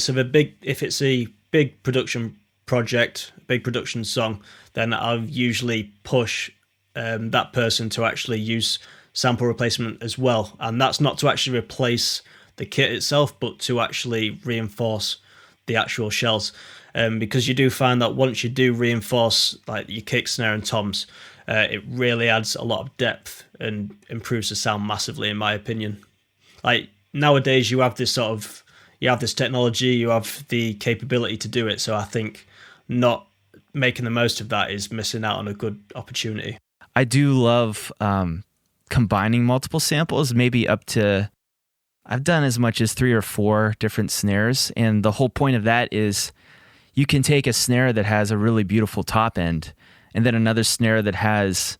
if it's a big production project, big production song, then I'll usually push that person to actually use sample replacement as well. And that's not to actually replace the kit itself, but to actually reinforce the actual shells. Because you do find that once you do reinforce like your kick, snare and toms, it really adds a lot of depth and improves the sound massively, in my opinion. Like nowadays you have this technology, you have the capability to do it. So I think not making the most of that is missing out on a good opportunity. I do love combining multiple samples, maybe up to, I've done as much as 3 or 4 different snares. And the whole point of that is you can take a snare that has a really beautiful top end and then another snare that has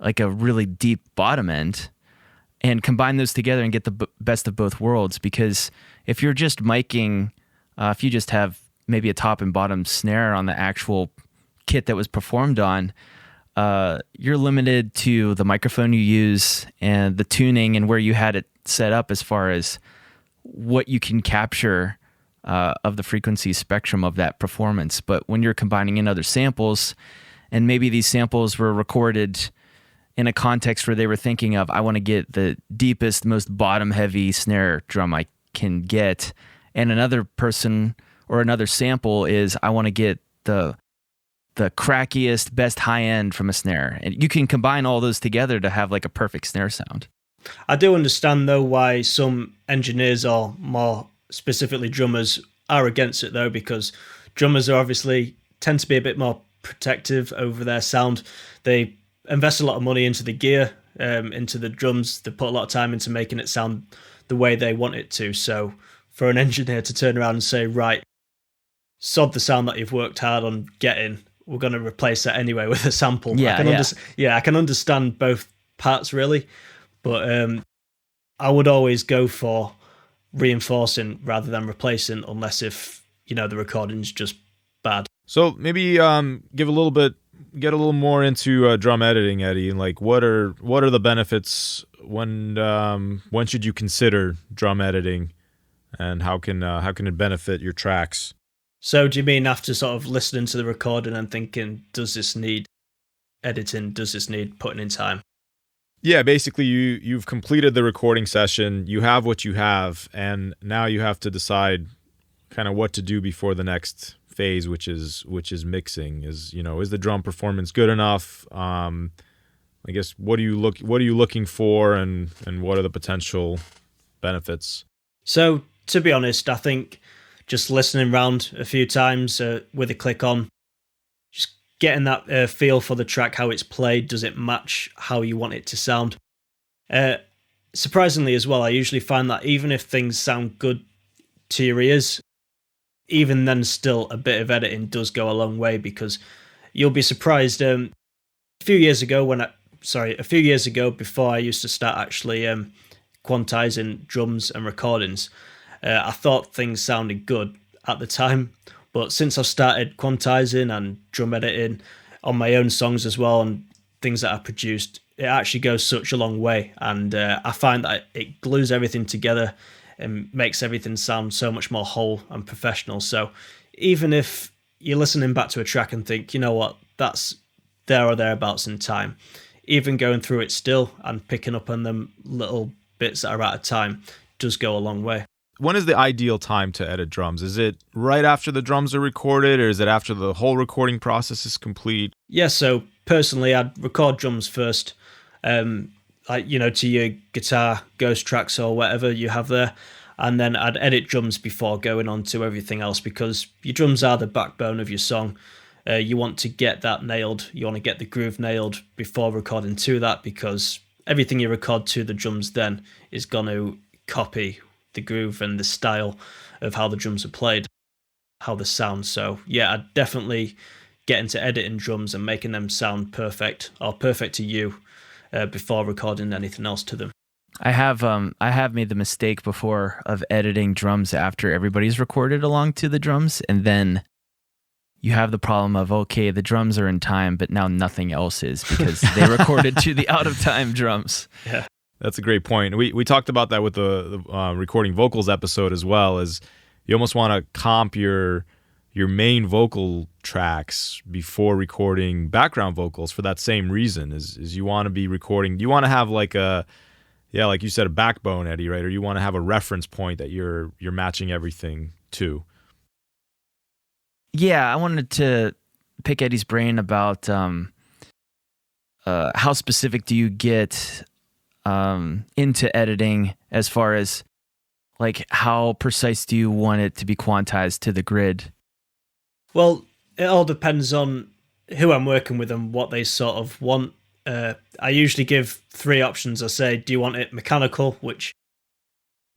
like a really deep bottom end, and combine those together and get the best of both worlds. Because if you're just miking, if you just have maybe a top and bottom snare on the actual kit that was performed on, you're limited to the microphone you use and the tuning and where you had it set up as far as what you can capture of the frequency spectrum of that performance. But when you're combining in other samples, and maybe these samples were recorded in a context where they were thinking of, I want to get the deepest, most bottom-heavy snare drum I can get, and another person or another sample is, I want to get the crackiest, best high end from a snare. And you can combine all those together to have like a perfect snare sound. I do understand though why some engineers, or more specifically drummers, are against it though, because drummers are obviously tend to be a bit more protective over their sound. They invest a lot of money into the gear, into the drums. They put a lot of time into making it sound the way they want it to. So for an engineer to turn around and say, right, sod the sound that you've worked hard on getting, we're going to replace that anyway with a sample. I can understand both parts really, but I would always go for reinforcing rather than replacing, unless if the recording's just bad. So maybe get a little more into drum editing, Eddie, and like what are the benefits? When should you consider drum editing, and how can it benefit your tracks? So do you mean after sort of listening to the recording and thinking, does this need editing? Does this need putting in time? Yeah, basically you've completed the recording session, you have what you have, and now you have to decide kind of what to do before the next phase, which is mixing. Is the drum performance good enough? I guess what are you looking for, and what are the potential benefits? So to be honest, I think just listening around a few times with a click on, just getting that feel for the track, how it's played, does it match how you want it to sound? Surprisingly as well, I usually find that even if things sound good to your ears, even then still a bit of editing does go a long way, because you'll be surprised. A few years ago, before I used to start actually quantizing drums and recordings, I thought things sounded good at the time, but since I've started quantizing and drum editing on my own songs as well, and things that I produced, it actually goes such a long way, and I find that it glues everything together and makes everything sound so much more whole and professional. So even if you're listening back to a track and think, you know what, that's there or thereabouts in time, even going through it still and picking up on them little bits that are out of time does go a long way. When is the ideal time to edit drums? Is it right after the drums are recorded, or is it after the whole recording process is complete? Yeah, so personally, I'd record drums first, like, to your guitar, ghost tracks or whatever you have there. And then I'd edit drums before going on to everything else, because your drums are the backbone of your song. You want to get that nailed. You want to get the groove nailed before recording to that, because everything you record to the drums then is going to copy the groove and the style of how the drums are played, how they sound. So yeah, I'd definitely get into editing drums and making them sound perfect, or perfect to you, before recording anything else to them. I have made the mistake before of editing drums after everybody's recorded along to the drums, and then you have the problem of, okay, the drums are in time, but now nothing else is, because they recorded to the out of time drums. Yeah, that's a great point. We talked about that with the recording vocals episode as well, as you almost want to comp your main vocal tracks before recording background vocals for that same reason. Is you want to be recording, you want to have like like you said, a backbone, Eddie, right? Or you want to have a reference point that you're matching everything to. Yeah, I wanted to pick Eddie's brain about how specific do you get into editing, as far as like how precise do you want it to be quantized to the grid? Well, it all depends on who I'm working with and what they sort of want. I usually give 3 options. I say, do you want it mechanical, which,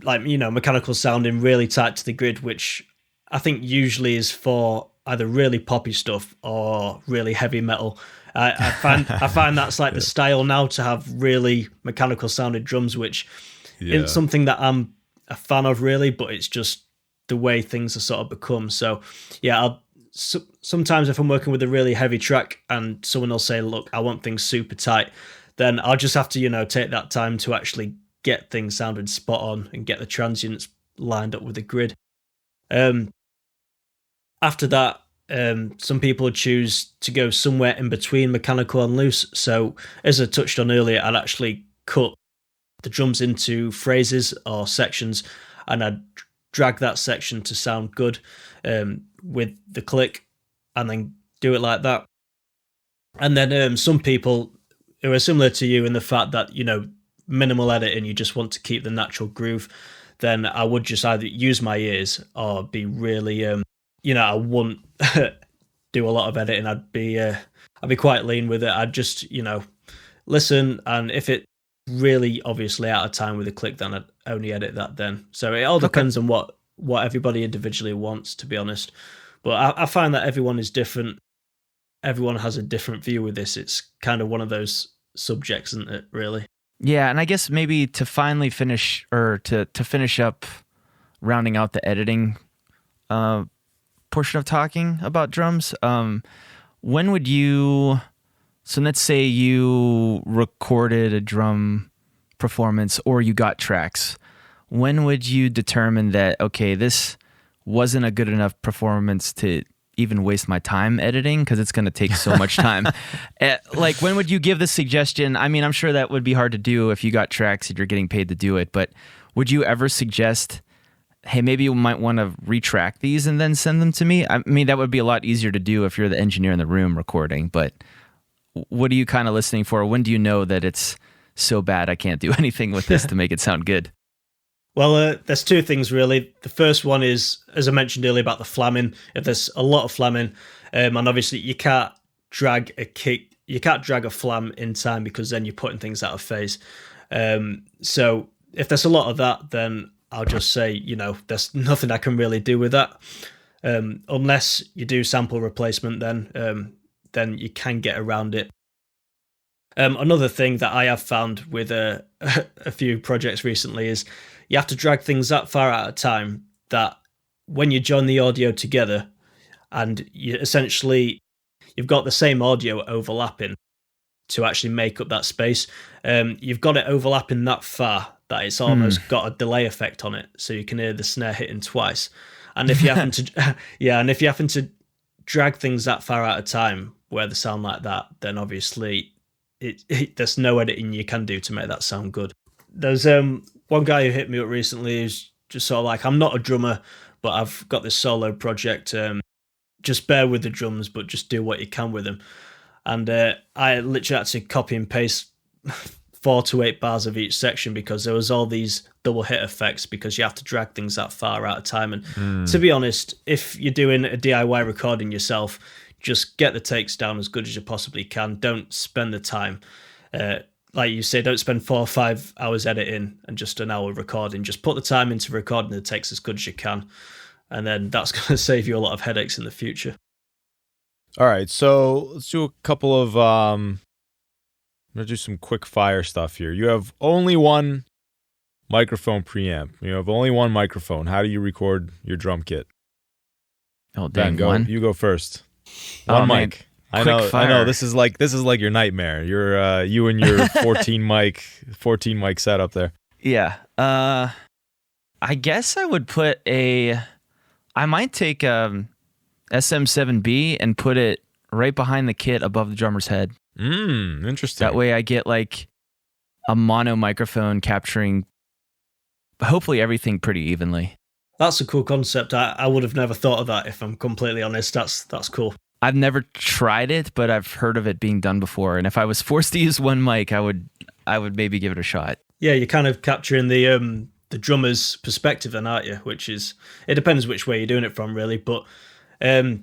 like, mechanical sounding really tight to the grid, which I think usually is for either really poppy stuff or really heavy metal. I find that's like the style now, to have really mechanical sounded drums, which isn't something that I'm a fan of really, but it's just the way things are sort of become. So yeah, sometimes if I'm working with a really heavy track and someone will say, look, I want things super tight, then I'll just have to, take that time to actually get things sounding spot on and get the transients lined up with the grid. After that, some people choose to go somewhere in between mechanical and loose. So as I touched on earlier, I'd actually cut the drums into phrases or sections, and I'd drag that section to sound good with the click, and then do it like that. And then some people who are similar to you in the fact that, minimal editing, you just want to keep the natural groove, then I would just either use my ears or be really, I wouldn't do a lot of editing. I'd be quite lean with it. I'd just, listen, and if it really obviously out of time with a click, then I'd only edit that then. So it all depends on what everybody individually wants, to be honest. But I find that everyone is different. Everyone has a different view with this. It's kind of one of those subjects, isn't it, really? Yeah, and I guess maybe to finally finish, or to finish up rounding out the editing portion of talking about drums, when would you... So let's say you recorded a drum performance or you got tracks. When would you determine that, okay, this wasn't a good enough performance to even waste my time editing, because it's going to take so much time? Like, when would you give the suggestion? I mean, I'm sure that would be hard to do if you got tracks and you're getting paid to do it, but would you ever suggest, hey, maybe you might want to retrack these and then send them to me? I mean, that would be a lot easier to do if you're the engineer in the room recording, but what are you kind of listening for? When do you know that it's so bad I can't do anything with this to make it sound good? Well, there's 2 things really. The first one is, as I mentioned earlier, about the flamming. If there's a lot of flamming, and obviously you can't drag a flam in time, because then you're putting things out of phase. So if there's a lot of that, then I'll just say, there's nothing I can really do with that. Unless you do sample replacement, then you can get around it. Another thing that I have found with a few projects recently is you have to drag things that far out of time that when you join the audio together and you've got the same audio overlapping to actually make up that space, you've got it overlapping that far that it's almost got a delay effect on it, so you can hear the snare hitting twice. And if you happen to drag things that far out of time where they sound like that, then obviously there's no editing you can do to make that sound good. There's one guy who hit me up recently who's just sort of like, I'm not a drummer, but I've got this solo project. Just bear with the drums, but just do what you can with them. And I literally had to copy and paste 4 to 8 bars of each section because there was all these double hit effects because you have to drag things that far out of time. And to be honest, if you're doing a DIY recording yourself, just get the takes down as good as you possibly can. Don't spend the time. Like you say, don't spend 4 or 5 hours editing and just an hour recording. Just put the time into recording the takes as good as you can. And then that's going to save you a lot of headaches in the future. All right, so let's do a couple of... I'm going to do some quick fire stuff here. You have only one microphone preamp. You have only one microphone. How do you record your drum kit? Oh, dang, Ben, you go first. One mic. Man. I know. This is like your nightmare. You're you and your 14 mic setup there. Yeah. I guess I would put I might take SM7B and put it right behind the kit above the drummer's head. Interesting. That way I get like a mono microphone capturing hopefully everything pretty evenly. That's a cool concept. I would have never thought of that, if I'm completely honest. That's cool. I've never tried it, but I've heard of it being done before. And if I was forced to use one mic, I would maybe give it a shot. Yeah, you're kind of capturing the drummer's perspective then, aren't you? Which is, it depends which way you're doing it from, really. But to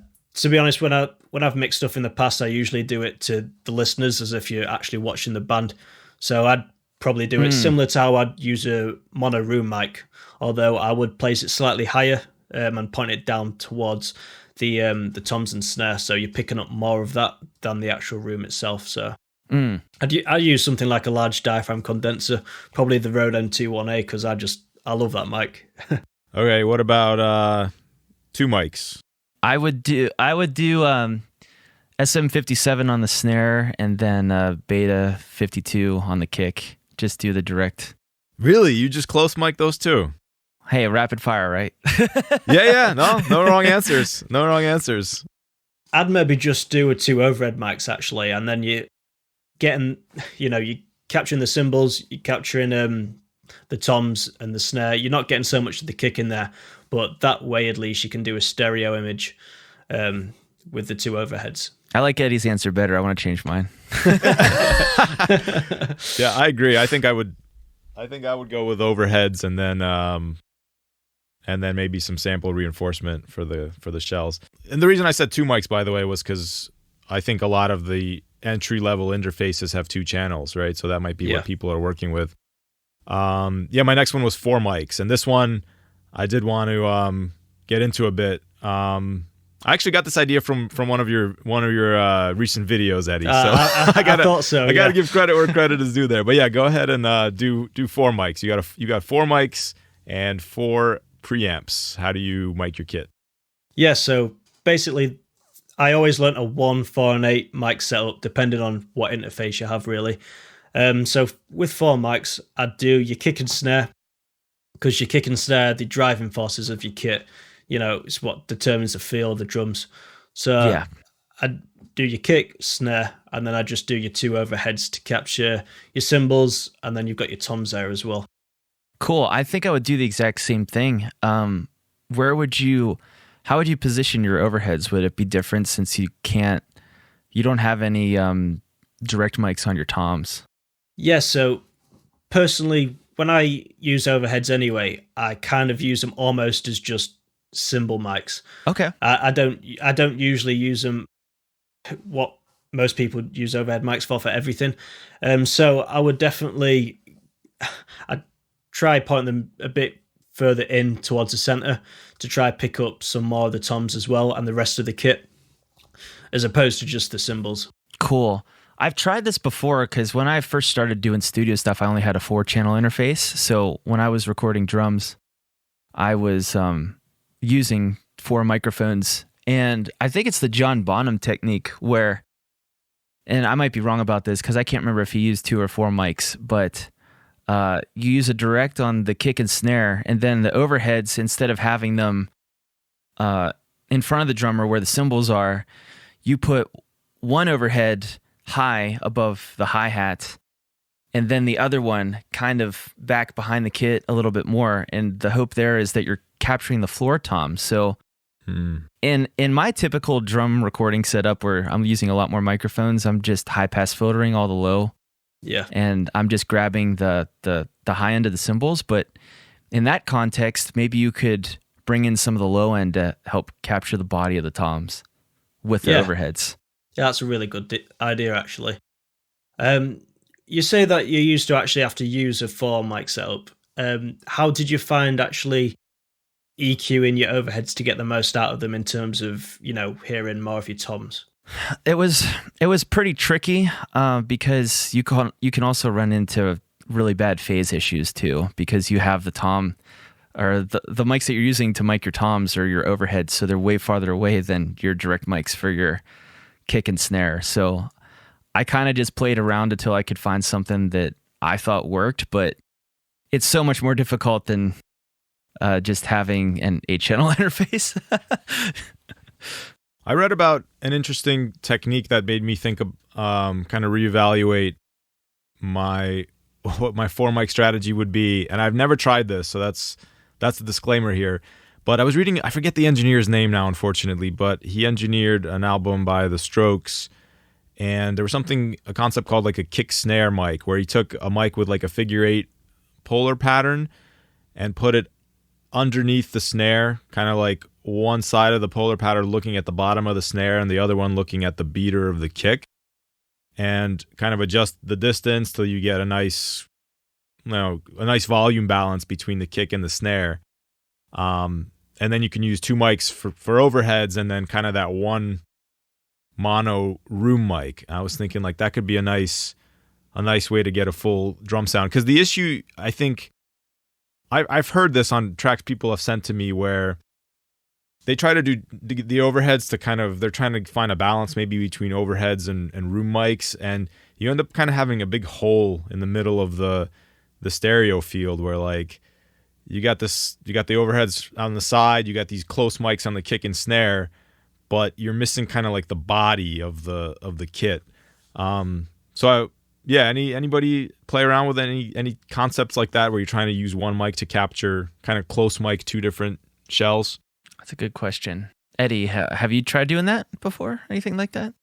be honest, when I've mixed stuff in the past, I usually do it to the listeners as if you're actually watching the band. So I'd probably do it similar to how I'd use a mono room mic, although I would place it slightly higher and point it down towards the toms and snare. So you're picking up more of that than the actual room itself. So I'd use something like a large diaphragm condenser, probably the Rode N21A, because I love that mic. Okay, what about 2 mics? I would do SM57 on the snare and then Beta 52 on the kick. Just do the direct. Really? You just close mic those two? Hey, rapid fire, right? Yeah. No wrong answers. No wrong answers. I'd maybe just do 2 overhead mics actually, and then you capturing the cymbals, you're capturing the toms and the snare. You're not getting so much of the kick in there, but that way at least you can do a stereo image with the 2 overheads. I like Eddie's answer better. I want to change mine. Yeah, I agree. I think I would go with overheads and then maybe some sample reinforcement for the shells. And the reason I said 2 mics, by the way, was because I think a lot of the entry-level interfaces have 2 channels, right? So that might be what people are working with. My next one was 4 mics, and this one I did want to get into a bit. I actually got this idea from one of your recent videos, Eddie. So I thought so. I gotta give credit where credit is due there. But yeah, go ahead and do 4 mics. You got 4 mics and 4 preamps. How do you mic your kit? Yeah, so basically, I always learnt a 1, 4, and 8 mic setup, depending on what interface you have, really. So with 4 mics, I'd do your kick and snare, because your kick and snare are the driving forces of your kit. It's what determines the feel of the drums. So I'd do your kick, snare, and then I'd just do your 2 overheads to capture your cymbals, and then you've got your toms there as well. Cool. I think I would do the exact same thing. How would you position your overheads? Would it be different since you don't have any direct mics on your toms? Yeah, so personally, when I use overheads anyway, I kind of use them almost as just cymbal mics. Okay. I don't usually use them what most people use overhead mics for everything. So I would definitely I'd try pointing them a bit further in towards the center to try pick up some more of the toms as well and the rest of the kit, as opposed to just the cymbals. Cool. I've tried this before because when I first started doing studio stuff, I only had a 4-channel interface. So when I was recording drums, I was using 4 microphones. And I think it's the John Bonham technique where, and I might be wrong about this because I can't remember if he used 2 or 4 mics, but you use a direct on the kick and snare, and then the overheads, instead of having them in front of the drummer where the cymbals are, you put one overhead high above the hi-hat, and then the other one kind of back behind the kit a little bit more. And the hope there is that you're capturing the floor tom. So in my typical drum recording setup where I'm using a lot more microphones, I'm just high pass filtering all the low. Yeah. And I'm just grabbing the high end of the cymbals. But in that context, maybe you could bring in some of the low end to help capture the body of the toms with the overheads. Yeah, that's a really good idea, actually. You say that you used to actually have to use a 4 mic setup. How did you find actually EQing your overheads to get the most out of them in terms of, hearing more of your toms? It was pretty tricky because you can also run into really bad phase issues too, because you have the tom or the mics that you're using to mic your toms or your overheads, so they're way farther away than your direct mics for your kick and snare. So I kind of just played around until I could find something that I thought worked, but it's so much more difficult than just having an 8-channel interface. I read about an interesting technique that made me think of kind of reevaluate what my 4 mic strategy would be, and I've never tried this, so that's the disclaimer here. But I was reading, I forget the engineer's name now, unfortunately, but he engineered an album by The Strokes, and there was a concept called like a kick snare mic, where he took a mic with like a figure 8 polar pattern and put it underneath the snare, kind of like one side of the polar pattern looking at the bottom of the snare and the other one looking at the beater of the kick, and kind of adjust the distance till you get a nice volume balance between the kick and the snare. And then you can use 2 mics for overheads, and then kind of that one mono room mic. I was thinking like that could be a nice way to get a full drum sound. Because the issue, I think, I've heard this on tracks people have sent to me where they try to do the overheads they're trying to find a balance maybe between overheads and room mics, and you end up kind of having a big hole in the middle of the stereo field where like you got the overheads on the side, you got these close mics on the kick and snare, but you're missing kind of like the body of the kit. Anybody play around with any concepts like that where you're trying to use one mic to capture kind of close mic 2 different shells? That's a good question. Eddie, have you tried doing that before? Anything like that?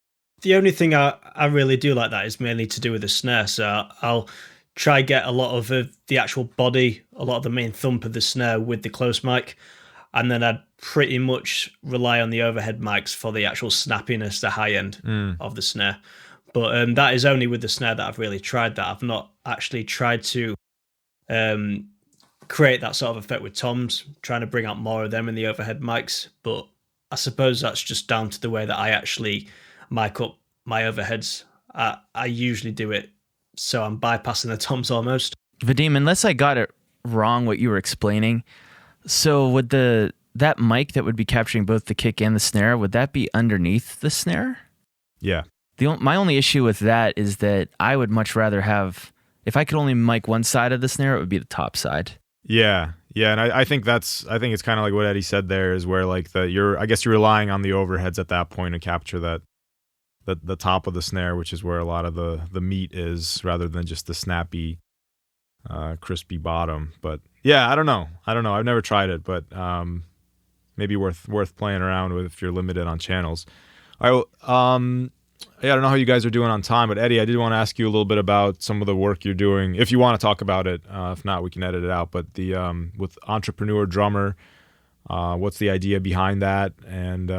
The only thing I really do like that is mainly to do with the snare. So I'll try get a lot of the actual body, a lot of the main thump of the snare with the close mic, and then I'd pretty much rely on the overhead mics for the actual snappiness, the high end of the snare. But that is only with the snare that I've really tried that. I've not actually tried to create that sort of effect with toms, trying to bring out more of them in the overhead mics. But I suppose that's just down to the way that I actually mic up my overheads. I usually do it so I'm bypassing the toms almost. Vadim, unless I got it wrong what you were explaining, so would that mic that would be capturing both the kick and the snare, would that be underneath the snare? Yeah. My only issue with that is that I would much rather have, if I could only mic one side of the snare, it would be the top side. Yeah, and I think it's kind of like what Eddie said there, is where like you're relying on the overheads at that point to capture the top of the snare, which is where a lot of the meat is, rather than just the snappy, crispy bottom. But yeah, I don't know. I've never tried it, but maybe worth playing around with if you're limited on channels. All right. I don't know how you guys are doing on time, but Eddie, I did want to ask you a little bit about some of the work you're doing, if you want to talk about it. If not, we can edit it out. But with Entrpreneur Drummer, what's the idea behind that, and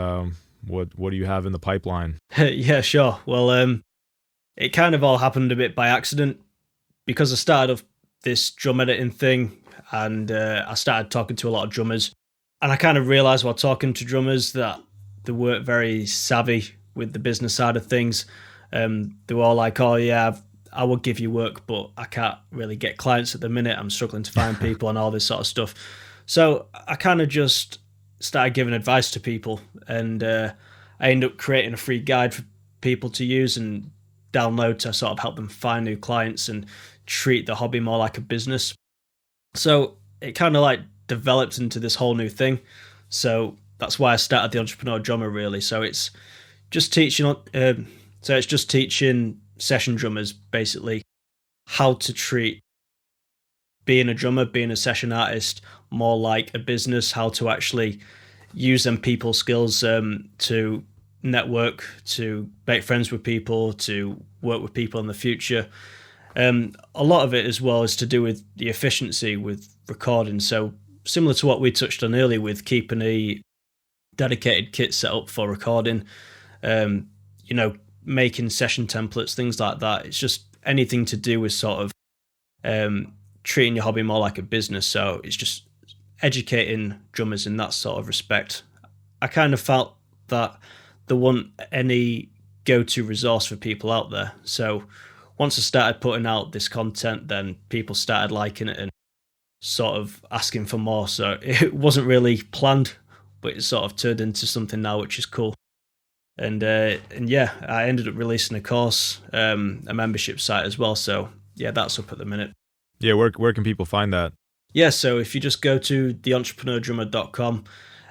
what do you have in the pipeline? Yeah, sure. Well, it kind of all happened a bit by accident, because I started off this drum editing thing, and I started talking to a lot of drummers, and I kind of realized while talking to drummers that they weren't very savvy with the business side of things. They were all like, oh yeah, I will give you work, but I can't really get clients at the minute. I'm struggling to find people and all this sort of stuff. So I kind of just started giving advice to people, and I ended up creating a free guide for people to use and download to sort of help them find new clients and treat the hobby more like a business. So it kind of like developed into this whole new thing. So that's why I started the Entrpreneur Drummer, really. So it's just teaching session drummers basically how to treat being a drummer, being a session artist, more like a business, how to actually use them people skills to network, to make friends with people, to work with people in the future. A lot of it as well is to do with the efficiency with recording. So similar to what we touched on earlier with keeping a dedicated kit set up for recording, making session templates, things like that. It's just anything to do with sort of treating your hobby more like a business. So it's just educating drummers in that sort of respect. I kind of felt that there wasn't any go-to resource for people out there. So once I started putting out this content, then people started liking it and sort of asking for more. So it wasn't really planned, but it sort of turned into something now, which is cool. And yeah, I ended up releasing a course, a membership site as well. So yeah, that's up at the minute. Yeah, where can people find that? Yeah, so if you just go to theentrpreneurdrummer.com,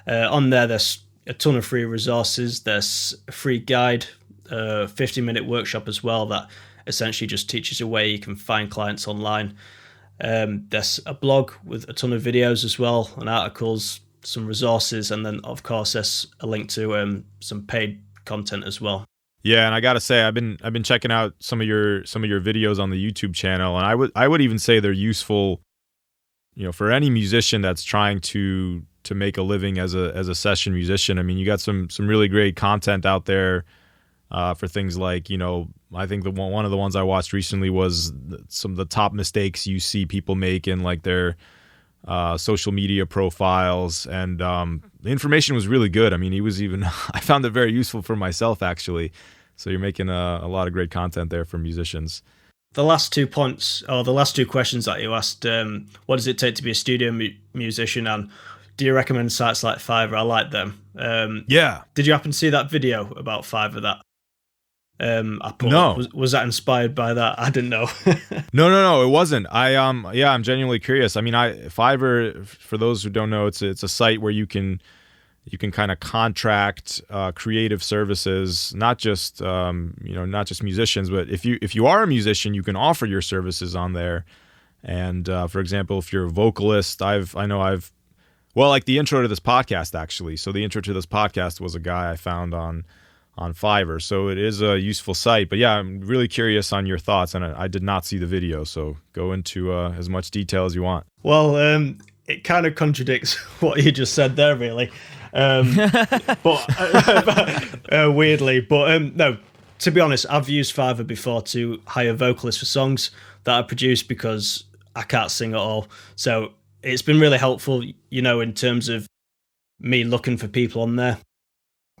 on there's a ton of free resources. There's a free guide, a 50-minute workshop as well that essentially just teaches you where you can find clients online. There's a blog with a ton of videos as well, and articles, some resources, and then of course there's a link to some paid content as well. Yeah, and I gotta say, I've been checking out some of your videos on the YouTube channel, and I would even say they're useful, for any musician that's trying to make a living as a session musician. I mean, you got some really great content out there for things like, I think one of the ones I watched recently was some of the top mistakes you see people make in like their social media profiles, and the information was really good. I mean, I found it very useful for myself, actually. So you're making a lot of great content there for musicians. The last 2 points, or the last 2 questions that you asked, what does it take to be a studio musician, and do you recommend sites like Fiverr? I like them. Yeah. Did you happen to see that video about Fiverr that I put? No. Was that inspired by that? I didn't know. No, it wasn't. I'm genuinely curious. I mean, Fiverr, for those who don't know, it's a site where you can kind of contract creative services, not just musicians, but if you are a musician, you can offer your services on there. And for example, if you're a vocalist, like the intro to this podcast, actually. So the intro to this podcast was a guy I found on Fiverr. So it is a useful site. But yeah, I'm really curious on your thoughts, and I did not see the video, so go into as much detail as you want. Well, it kind of contradicts what you just said there, really. But weirdly, but no, to be honest, I've used Fiverr before to hire vocalists for songs that I produce because I can't sing at all. So it's been really helpful, in terms of me looking for people on there.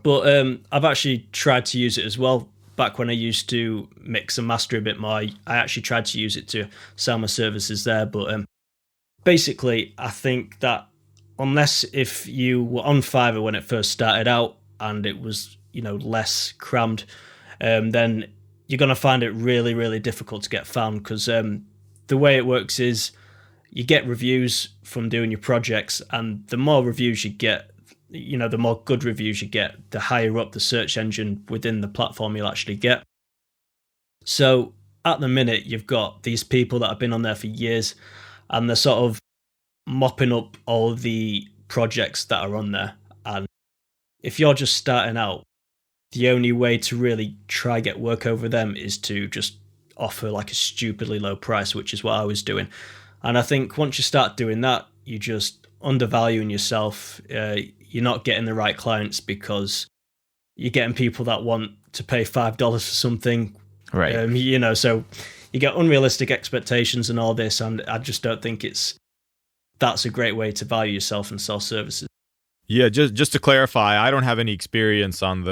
But I've actually tried to use it as well. Back when I used to mix and master a bit more, I actually tried to use it to sell my services there. But basically, I think that unless if you were on Fiverr when it first started out and it was, less crammed, then you're going to find it really, really difficult to get found, because the way it works is you get reviews from doing your projects, and the more reviews you get, the more good reviews you get, the higher up the search engine within the platform you'll actually get. So at the minute, you've got these people that have been on there for years, and they're sort of mopping up all the projects that are on there. And if you're just starting out, the only way to really try get work over them is to just offer like a stupidly low price, which is what I was doing. And I think once you start doing that, you're just undervaluing yourself. You're not getting the right clients because you're getting people that want to pay $5 for something. Right. So you get unrealistic expectations and all this, and I just don't think that's a great way to value yourself and sell services. Yeah, just to clarify, I don't have any experience on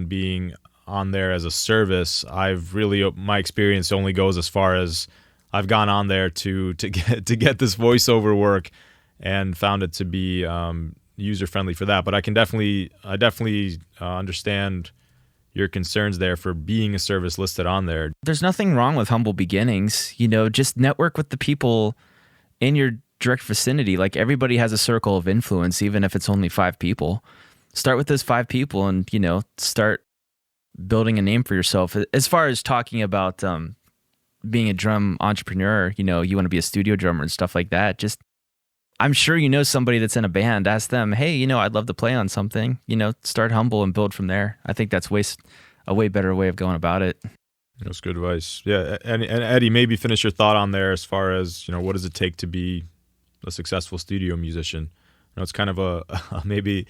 being on there as a service. My experience only goes as far as I've gone on there to get this voiceover work, and found it to be user friendly for that. But I definitely understand your concerns there for being a service listed on there. There's nothing wrong with humble beginnings. Just network with the people in your direct vicinity. Like, everybody has a circle of influence, even if it's only 5 people. Start with those 5 people and, start building a name for yourself. As far as talking about being a drum entrepreneur, you want to be a studio drummer and stuff like that. Just, I'm sure you know somebody that's in a band. Ask them, hey, I'd love to play on something. Start humble and build from there. I think that's a way better way of going about it. That's good advice. Yeah, and Eddie, maybe finish your thought on there as far as what does it take to be a successful studio musician. It's kind of maybe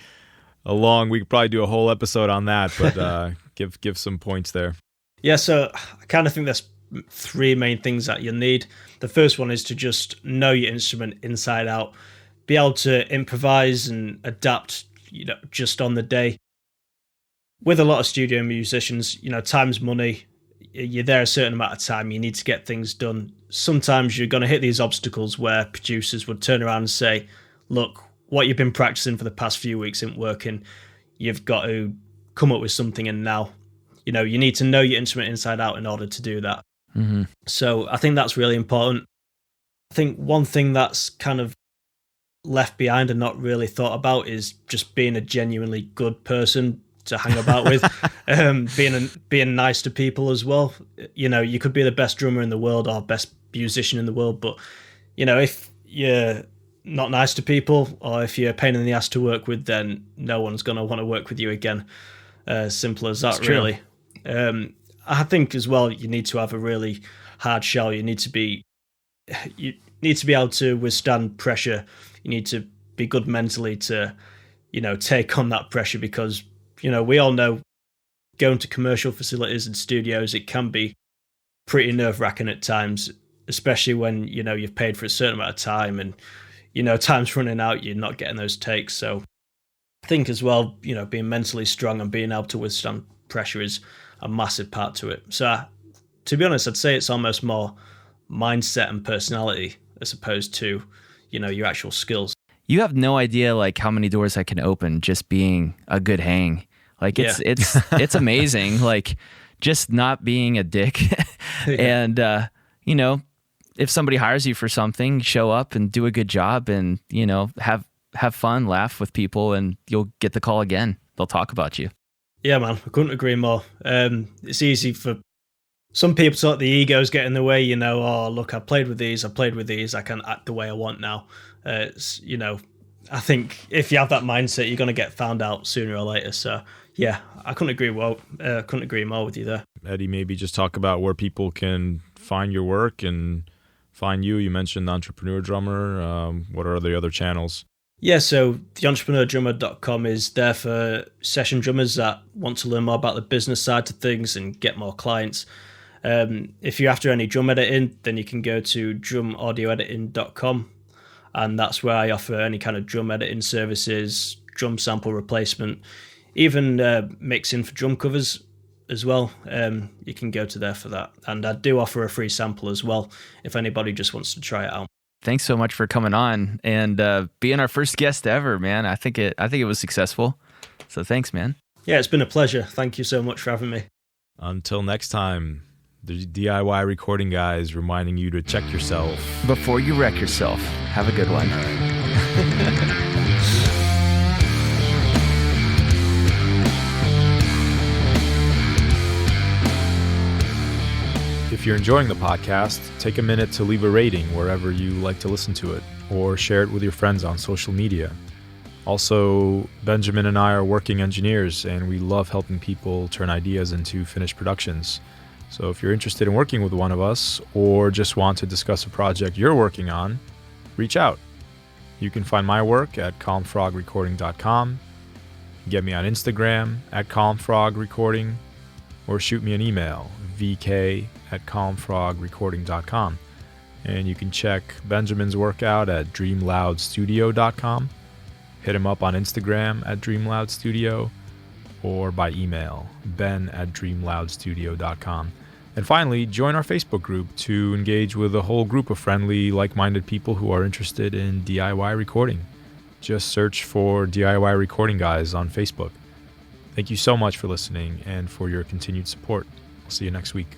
a long. We could probably do a whole episode on that, but give some points there. Yeah, so I kind of think there's 3 main things that you need. The first one is to just know your instrument inside out, be able to improvise and adapt, just on the day. With a lot of studio musicians, time's money. You're there a certain amount of time. You need to get things done. Sometimes you're going to hit these obstacles where producers would turn around and say, look, what you've been practicing for the past few weeks isn't working. You've got to come up with something, and now. You need to know your instrument inside out in order to do that. Mm-hmm. So I think that's really important. I think one thing that's kind of left behind and not really thought about is just being a genuinely good person to hang about with, being nice to people as well. You could be the best drummer in the world or best musician in the world, but if you're not nice to people, or if you're a pain in the ass to work with, then no one's going to want to work with you again. Simple as that, really. I think as well, you need to have a really hard shell. You need to be able to withstand pressure. You need to be good mentally to, take on that pressure, because, we all know going to commercial facilities and studios, it can be pretty nerve-wracking at times, especially when, you've paid for a certain amount of time and, time's running out, you're not getting those takes. So I think as well, being mentally strong and being able to withstand pressure is a massive part to it. So to be honest, I'd say it's almost more mindset and personality as opposed to, your actual skills. You have no idea how many doors I can open just being a good hang. It's amazing. Just not being a dick. And, if somebody hires you for something, show up and do a good job and, have fun, laugh with people, and you'll get the call again. They'll talk about you. Yeah, man, I couldn't agree more. It's easy for some people to let the egos get in the way, oh, look, I played with these, I can act the way I want now. I think if you have that mindset, you're going to get found out sooner or later. So, yeah, I couldn't agree more with you there. Eddie, maybe just talk about where people can find your work and find you. You mentioned the Entrpreneur Drummer. What are the other channels? Yeah, so the entrepreneurdrummer.com is there for session drummers that want to learn more about the business side of things and get more clients. If you're after any drum editing, then you can go to drumaudioediting.com, and that's where I offer any kind of drum editing services, drum sample replacement, even mixing for drum covers as well. You can go to there for that. And I do offer a free sample as well if anybody just wants to try it out. Thanks so much for coming on and being our first guest ever, man. I think it was successful. So thanks, man. Yeah, it's been a pleasure. Thank you so much for having me. Until next time, the DIY recording guys reminding you to check yourself before you wreck yourself. Have a good one. If you're enjoying the podcast, take a minute to leave a rating wherever you like to listen to it, or share it with your friends on social media. Also, Benjamin and I are working engineers, and we love helping people turn ideas into finished productions. So if you're interested in working with one of us, or just want to discuss a project you're working on, reach out. You can find my work at calmfrogrecording.com, get me on Instagram at calmfrogrecording, or shoot me an email, vk@calmfrogrecording.com. And you can check Benjamin's work out at dreamloudstudio.com. Hit him up on Instagram at dreamloudstudio, or by email, ben@dreamloudstudio.com. And finally, join our Facebook group to engage with a whole group of friendly, like-minded people who are interested in DIY recording. Just search for DIY Recording Guys on Facebook. Thank you so much for listening and for your continued support. I'll see you next week.